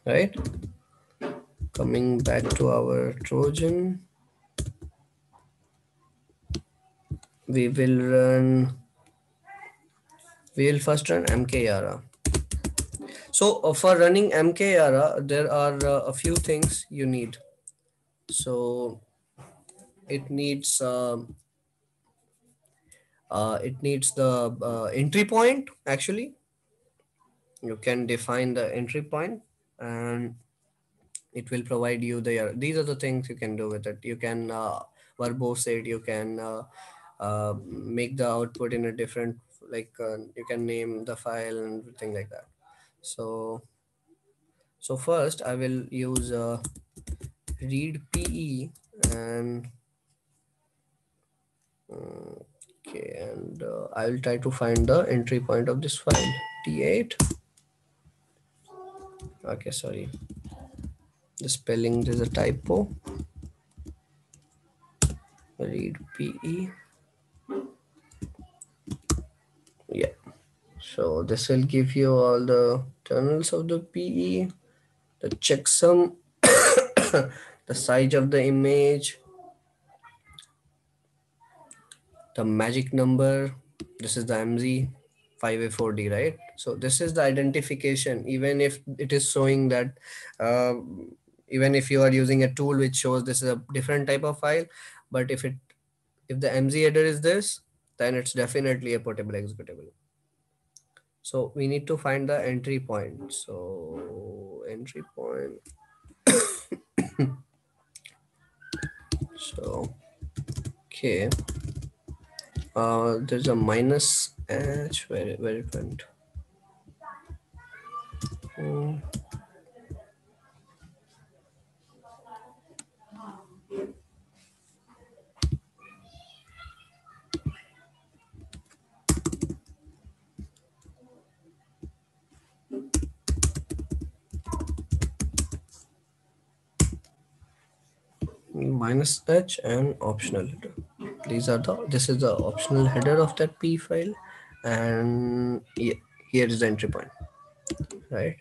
right? Coming back to our Trojan, we will run, we will first run mkyara. So for running mkyara, there are a few things you need. So it needs the entry point. Actually, you can define the entry point, and it will provide you the, these are the things you can do with it. You can verbose it. You can make the output in a different, like you can name the file and everything like that. So first I will use read pe, and okay, and I will try to find the entry point of this file, T8. Okay, sorry, the spelling, there's a typo. Read PE. Yeah. So this will give you all the terminals of the PE, the checksum, the size of the image, the magic number. This is the MZ 5A4D, right? So this is the identification. Even if it is showing that, uh, even if you are using a tool which shows this is a different type of file, but if the MZ header is this, then it's definitely a portable executable. So we need to find the entry point. So entry point. So okay. There's a minus h, where it went. Hmm. Minus h and optional header. This is the optional header of that p file, and here is the entry point, right?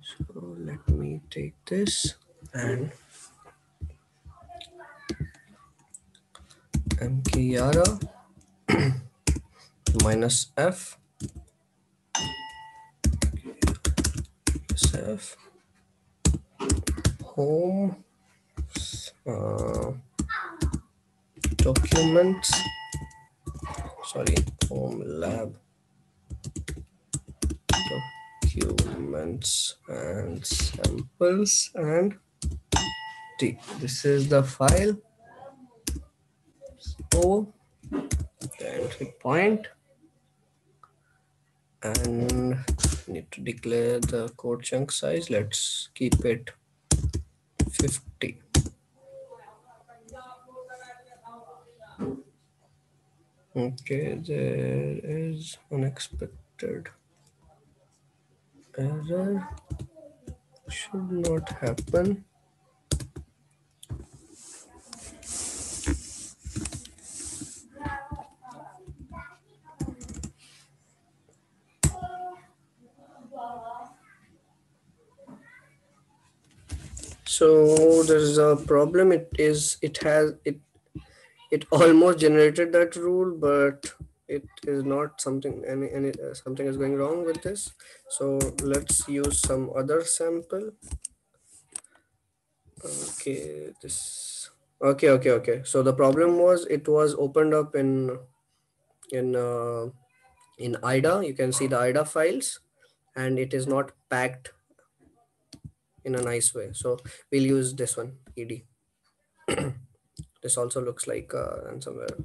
So let me take this and mkyara minus f f home documents, sorry, home lab documents and samples and T. This is the file. O, the entry point, and need to declare the code chunk size. Let's keep it 50. Okay, there is unexpected error. Should not happen. So there is a problem. It almost generated that rule, but it is not something something is going wrong with this. So let's use some other sample. Okay, this. Okay. So the problem was it was opened up in uh, in IDA. You can see the IDA files, and it is not packed in a nice way. So we'll use this one, ed. This also looks like ransomware,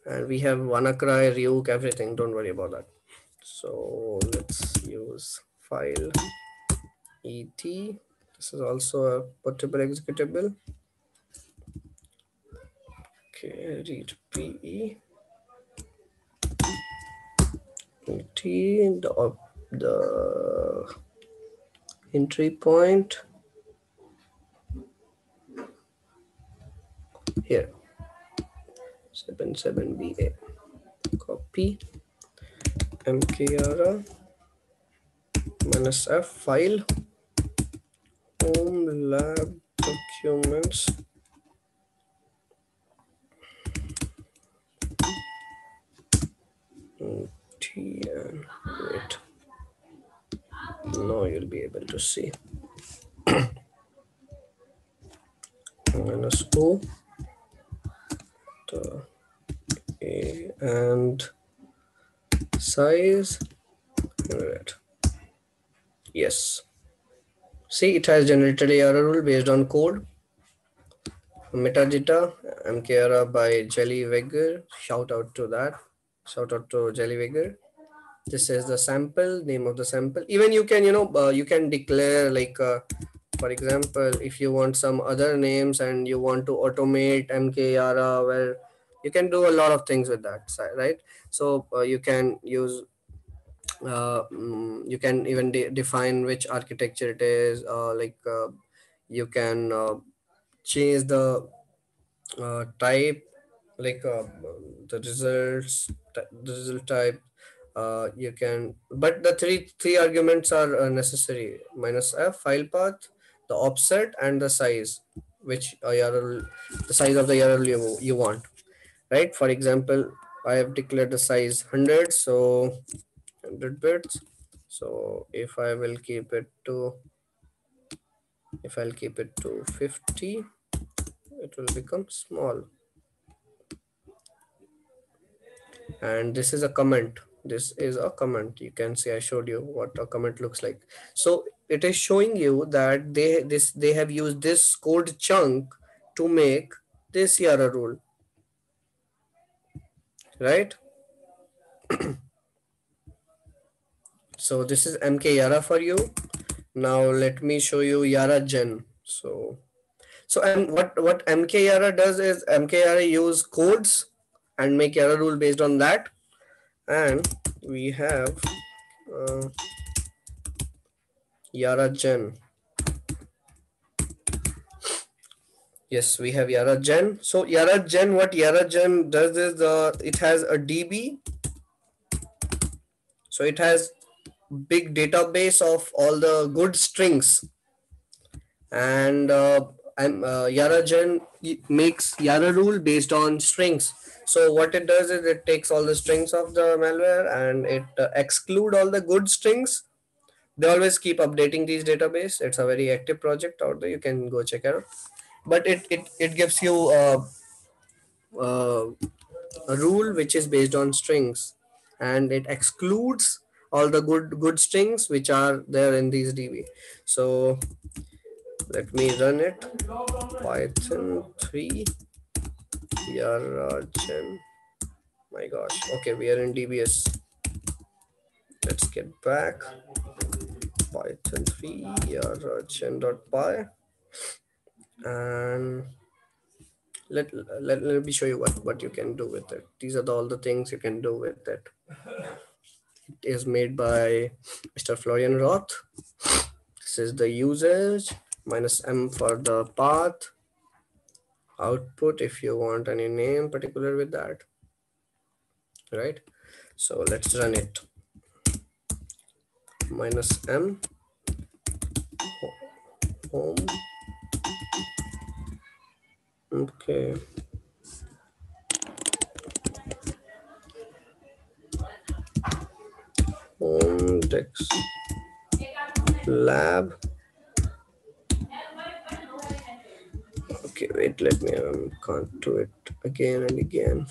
and we have WannaCry, Ryuk, everything. Don't worry about that. So let's use file et. This is also a portable executable. Okay, read pe et, the entry point here, 77ba. Copy mkr -f file home lab documents t, and wait, now you'll be able to see -o, the a, and size. Right. Yes, see, it has generated a error rule based on code. Metadata mkr by Jellyvegger. Shout out to that. Shout out to Jellyvegger. This is the sample, name of the sample. Even you can, you can declare like, for example, if you want some other names and you want to automate mkr, where you can do a lot of things with that, right? So you can use, you can even define which architecture it is, you can change the type, like the the result type. You can, but the three arguments are necessary: -f, file path, the offset, and the size, which URL, the size of the URL you want, right? For example, I have declared the size 100, so 100 bits. So if I'll keep it to 50, it will become small. And this is a comment. This is a comment. You can see I showed you what a comment looks like. So it is showing you that they have used this code chunk to make this Yara rule, right? So this is MK Yara for you. Now let me show you Yara Gen. So and what MK Yara does is MK Yara use codes and make Yara rule based on that. And we have uh, Yara Gen. Yes, we have Yara Gen. So Yara Gen, what Yara Gen does is it has a DB. So it has big database of all the good strings, and Yara Gen makes Yara rule based on strings. So what it does is it takes all the strings of the malware and it exclude all the good strings. They always keep updating these database. It's a very active project out there. You can go check it out. But it gives you uh, a rule which is based on strings, and it excludes all the good strings which are there in these DB. So let me run it. Python 3 Yara Gen. My gosh. Okay, we are in DBS. Let's get back. Python 3 Yara Gen.py, and let me show you what you can do with it. These are all the things you can do with it. It is made by Mr. Florian Roth. This is the usage minus m for the path output if you want any name particular with that, right? So let's run it. Minus m home. Okay, home dex lab. Okay, wait, let me can't do it again and again.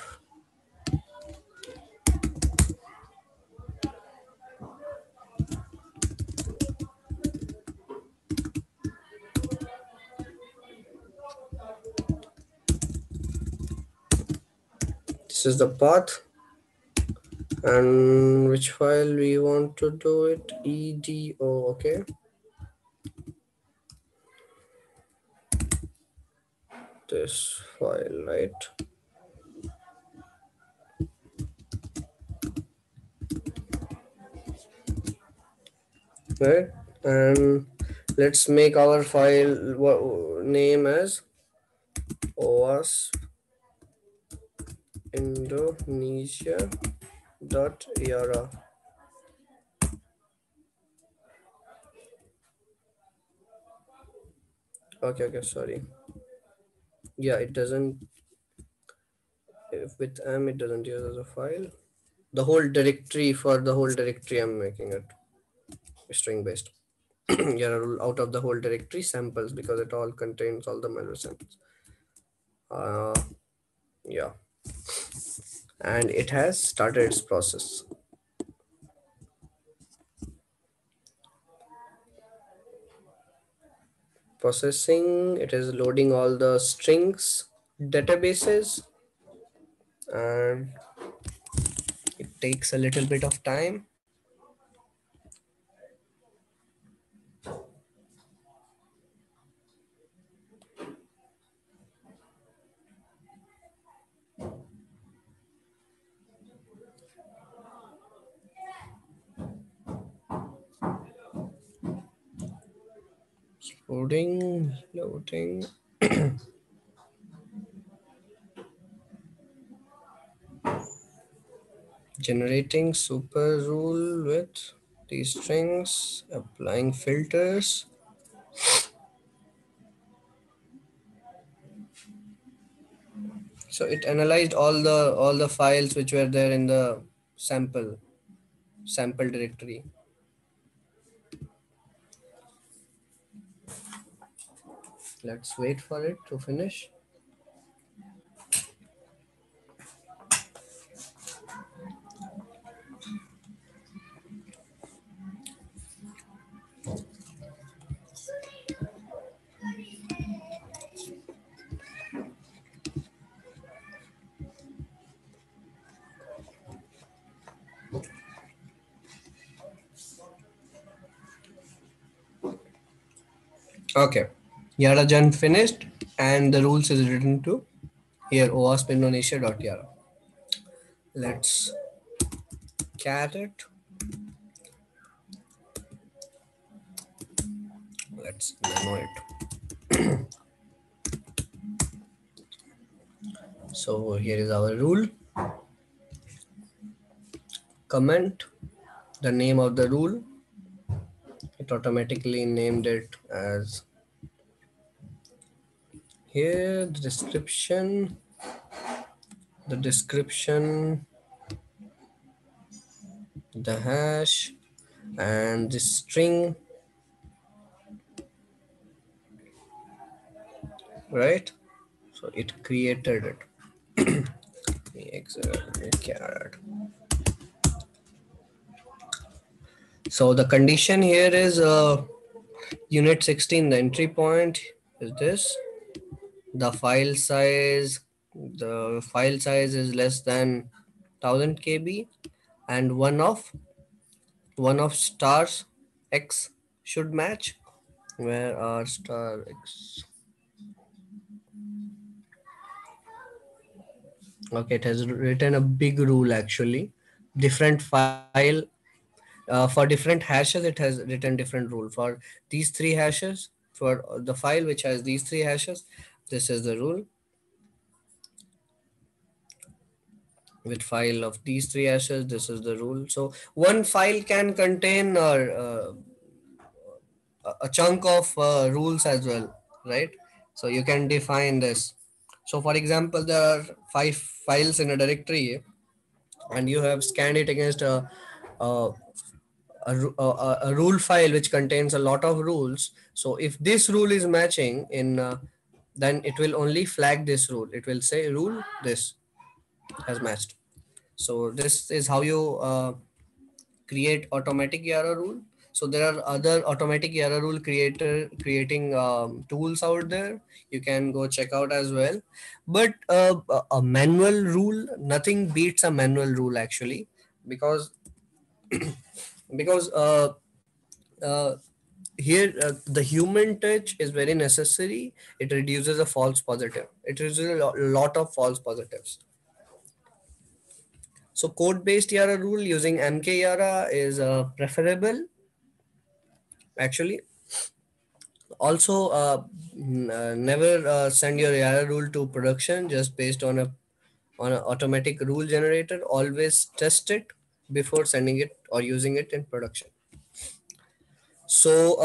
This is the path, and which file we want to do it. Edo. Okay, this file, right? Right, and let's make our file name as OWASP Indonesia dot Yara. Okay, sorry. Yeah, it doesn't. If with m it doesn't use as a file. The whole directory, for the whole directory I'm making it string based. Yara out of the whole directory samples, because it all contains all the malware samples. Uh, yeah, and it has started its process. Processing, it is loading all the strings databases, and it takes a little bit of time. Loading. Generating super rule with these strings, applying filters. So it analyzed all the files which were there in the sample directory. Let's wait for it to finish. Okay, Yara Gen finished, and the rules is written to here OWASP Indonesia.yara. Let's cat it. Let's nano it. So here is our rule. Comment the name of the rule. It automatically named it as here. The description, the hash, and the string, right? So it created it. Let me exit, let me cat. So the condition here is unit 16. The entry point is this. The file size, the file size is less than 1000 KB, and one of stars x should match. Where are star x? Okay, it has written a big rule actually. Different file for different hashes, it has written different rule. For these three hashes, for the file which has these three hashes, this is the rule. With file of these three hashes, this is the rule. So one file can contain a chunk of rules as well, right? So you can define this. So for example, there are 5 files in a directory, and you have scanned it against a, a rule file which contains a lot of rules. So if this rule is matching in then it will only flag this rule. It will say rule this has matched. So this is how you create automatic Yara rule. So there are other automatic Yara rule creating tools out there. You can go check out as well. But a manual rule, nothing beats a manual rule actually, because because uh, here the human touch is very necessary. It reduces a false positive. It reduces a lot of false positives. So code based Yara rule using MK Yara is preferable actually. Also, never send your Yara rule to production just based on an automatic rule generator. Always test it before sending it or using it in production. So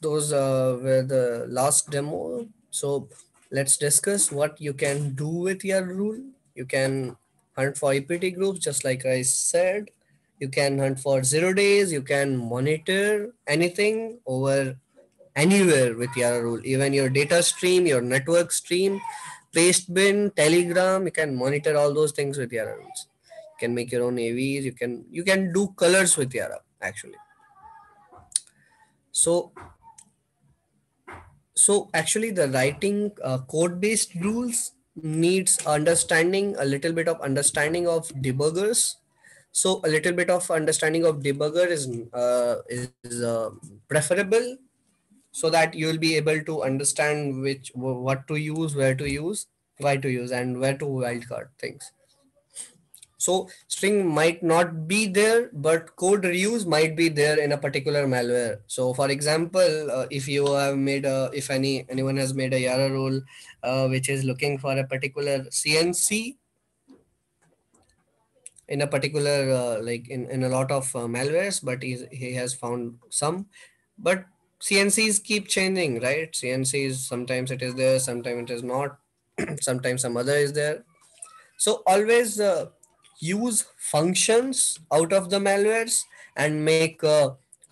those were the last demo. So let's discuss what you can do with your rule. You can hunt for EPT groups, just like I said. You can hunt for 0 days. You can monitor anything over anywhere with your rule. Even your data stream, your network stream, paste bin, Telegram. You can monitor all those things with Yara rules. You can make your own AVs. You can do colors with Yara actually. So actually the writing code based rules needs understanding, a little bit of understanding of debuggers. So a little bit of understanding of debugger is preferable, so that you will be able to understand what to use, where to use, why to use, and where to wildcard things. So string might not be there, but code reuse might be there in a particular malware. So for example, if you have made a, if anyone has made a Yara rule which is looking for a particular CNC in a particular like in a lot of malwares, but he has found some. But CNCs keep changing, right? CNCs, sometimes it is there, sometimes it is not. Sometimes some other is there. So always use functions out of the malwares and make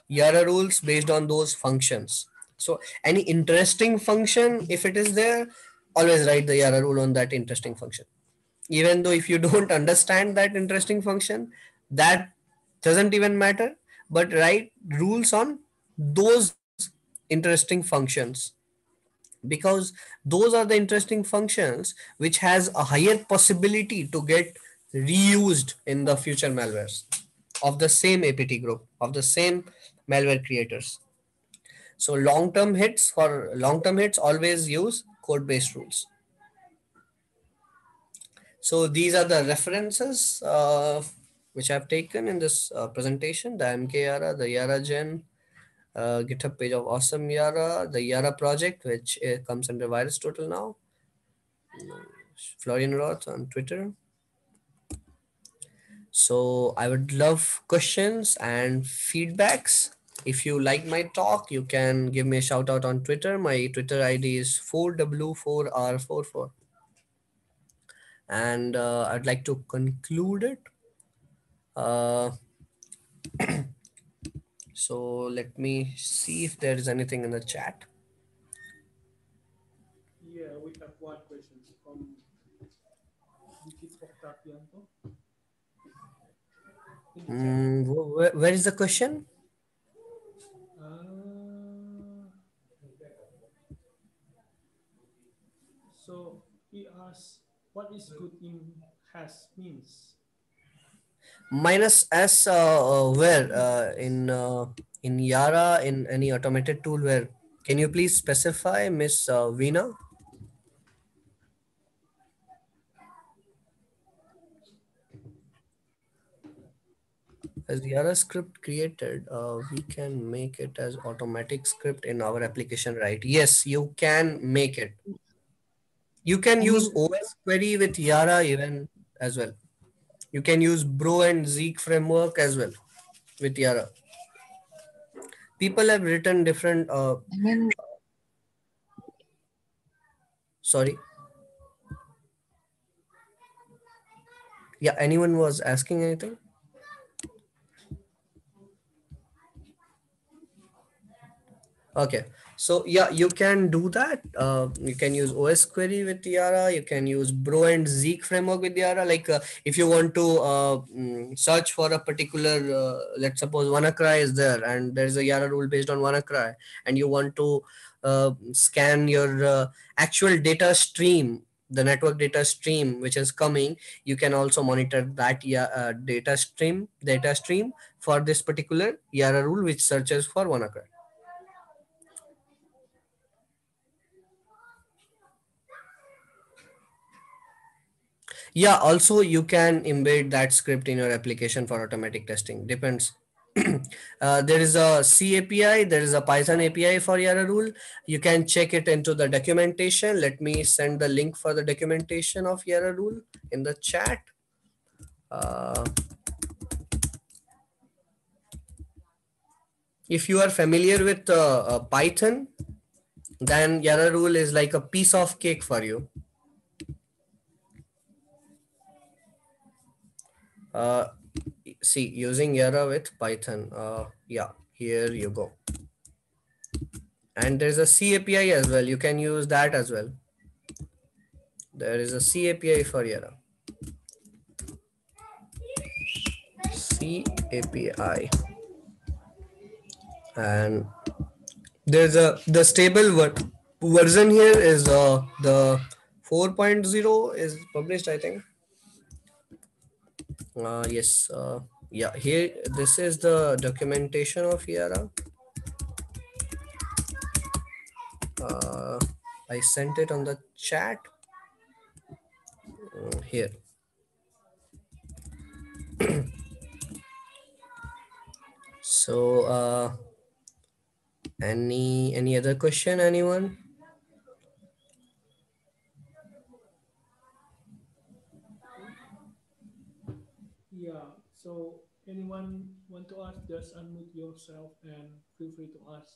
Yara rules based on those functions. So any interesting function, if it is there, always write the Yara rule on that interesting function. Even though if you don't understand that interesting function, that doesn't even matter. But write rules on those interesting functions, because those are the interesting functions which has a higher possibility to get reused in the future malwares of the same APT group, of the same malware creators. So long term hits always use code based rules. So these are the references which I've taken in this presentation: the MK Yara, the Yara Gen, GitHub page of Awesome Yara, the Yara project, which comes under Virus Total now, Florian Roth on Twitter. So I would love questions and feedbacks. If you like my talk, you can give me a shout out on Twitter. My Twitter ID is 4W4R44. And I'd like to conclude it. Uh, so let me see if there is anything in the chat. Yeah, we have one question from Vicky Octapianto. in the chat. Where is the question? Uh, so he asks, what is good in has means? Minus S, where in Yara, in any automated tool, where? Can you please specify, Miss Veena? As Yara script created, we can make it as automatic script in our application, right? Yes, you can make it. You can I use mean, OS query with Yara even as well. You can use Bro and Zeek framework as well with Yara. People have written different. I mean, Sorry. Yeah. Anyone was asking anything? Okay. So yeah, you can do that. You can use OS query with Yara. You can use Bro and Zeek framework with Yara. Like if you want to search for a particular, let's suppose WannaCry is there, and there's a Yara rule based on WannaCry, and you want to scan your actual data stream, the network data stream which is coming. You can also monitor that data stream for this particular Yara rule which searches for WannaCry. Yeah, also you can embed that script in your application for automatic testing. Depends. There is a C API, there is a Python API for Yara rule. You can check it into the documentation. Let me send the link for the documentation of Yara rule in the chat. Uh, if you are familiar with Python, then Yara rule is like a piece of cake for you. Uh, See, using Yara with Python. Yeah, here you go. And there's a C API as well. You can use that as well. There is a C API for Yara. C API. And there's a the stable version here is the 4.0 is published, I think. Yes. Yeah. Here, this is the documentation of Yara. Uh, I sent it on the chat here. So, any other question, anyone? Yeah. So anyone want to ask, just unmute yourself and feel free to ask,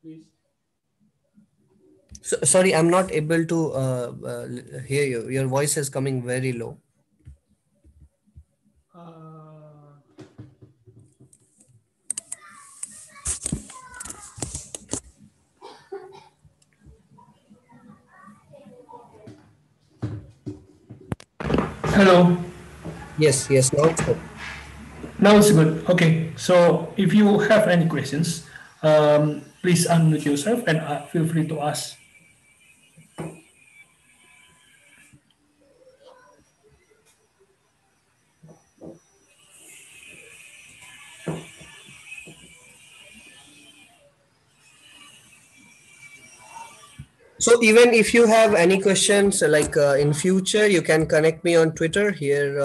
please. So, sorry, I'm not able to hear you. Your voice is coming very low. Uh, Hello. Yes, yes, now it's good. Now it's good. Okay. So if you have any questions, please unmute yourself and feel free to ask. So even if you have any questions, like in future, you can connect me on Twitter. Here,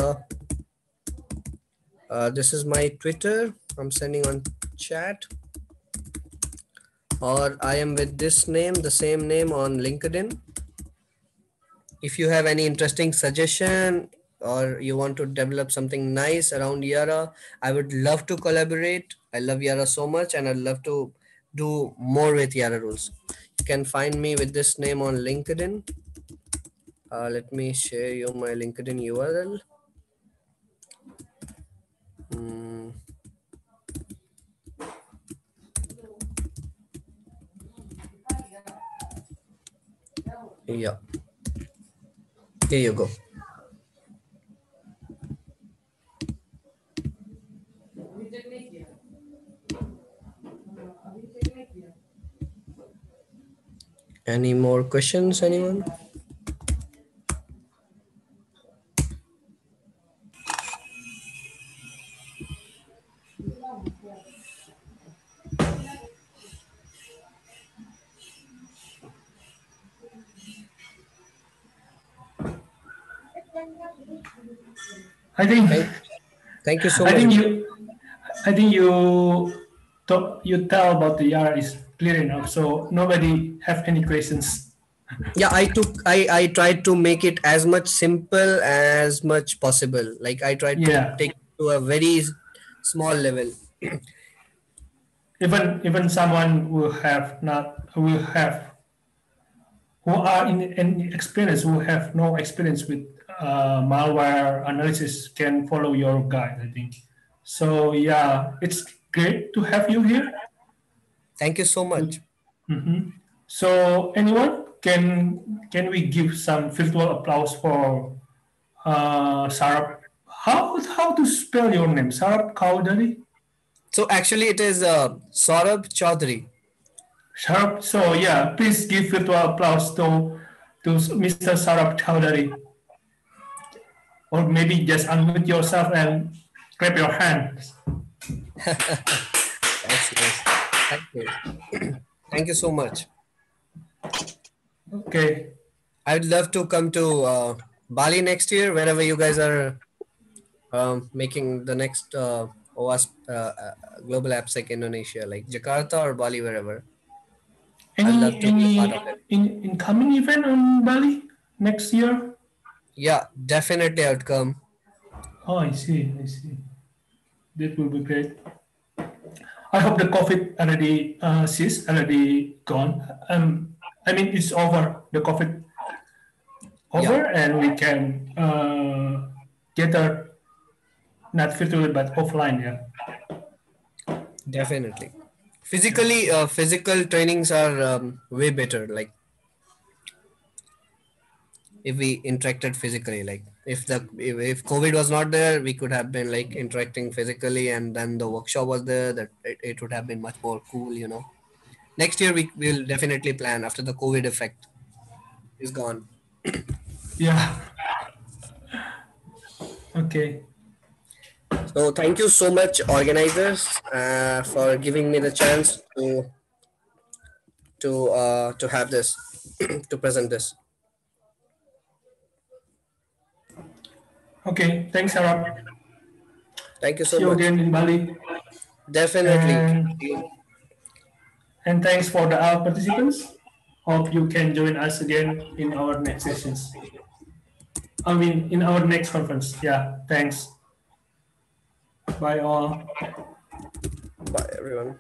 this is my Twitter. I'm sending on chat, or I am with this name, the same name on LinkedIn. If you have any interesting suggestion or you want to develop something nice around Yara, I would love to collaborate. I love Yara so much, and I'd love to do more with Yara rules. You can find me with this name on LinkedIn. Let me share you my LinkedIn URL. Mm, yeah, here you go. Any more questions, anyone? I think Thank, thank you so I much. think you I think you tell about the Yara is clear enough, so nobody have any questions. Yeah, I tried to make it as much simple as much possible. Like I tried to Yeah, take it to a very small level. even someone who have who are in experience who have no experience with malware analysis can follow your guide. I think so. Yeah, it's great to have you here. Thank you so much. Mhm. So anyone can we give some virtual applause for Saurabh? How to spell your name? Saurabh Chaudhary? So actually, it is Saurabh Chaudhary. Saurabh. So yeah, please give virtual applause to Mr. Saurabh Chaudhary, or maybe just unmute yourself and clap your hands. That's nice. Thank you. Thank you so much. Okay. I would love to come to Bali next year, wherever you guys are making the next OWASP Global AppSec Indonesia, like Jakarta or Bali, wherever. I'd love to be a part of Any it. incoming event on Bali next year? Yeah, definitely I would come. Oh, I see. I see. That will be great. I hope the COVID already ceased, already gone. I mean, it's over. The COVID Yeah, over, and we can gather not virtually but offline. Yeah. definitely. Yeah. Physical trainings are way better. Like if we interacted physically, like if COVID was not there, we could have been like interacting physically, and then the workshop was there. That it would have been much more cool. Next year we will definitely plan after the COVID effect is gone. Yeah. Okay. So thank you so much, organizers, for giving me the chance to have this to present this. Okay. Thanks, Arab. Thank you so See you much. again in Bali. Definitely. And thanks for the all participants. Hope you can join us again in our next sessions. I mean, in our next conference. Yeah. Thanks. Bye all. Bye, everyone.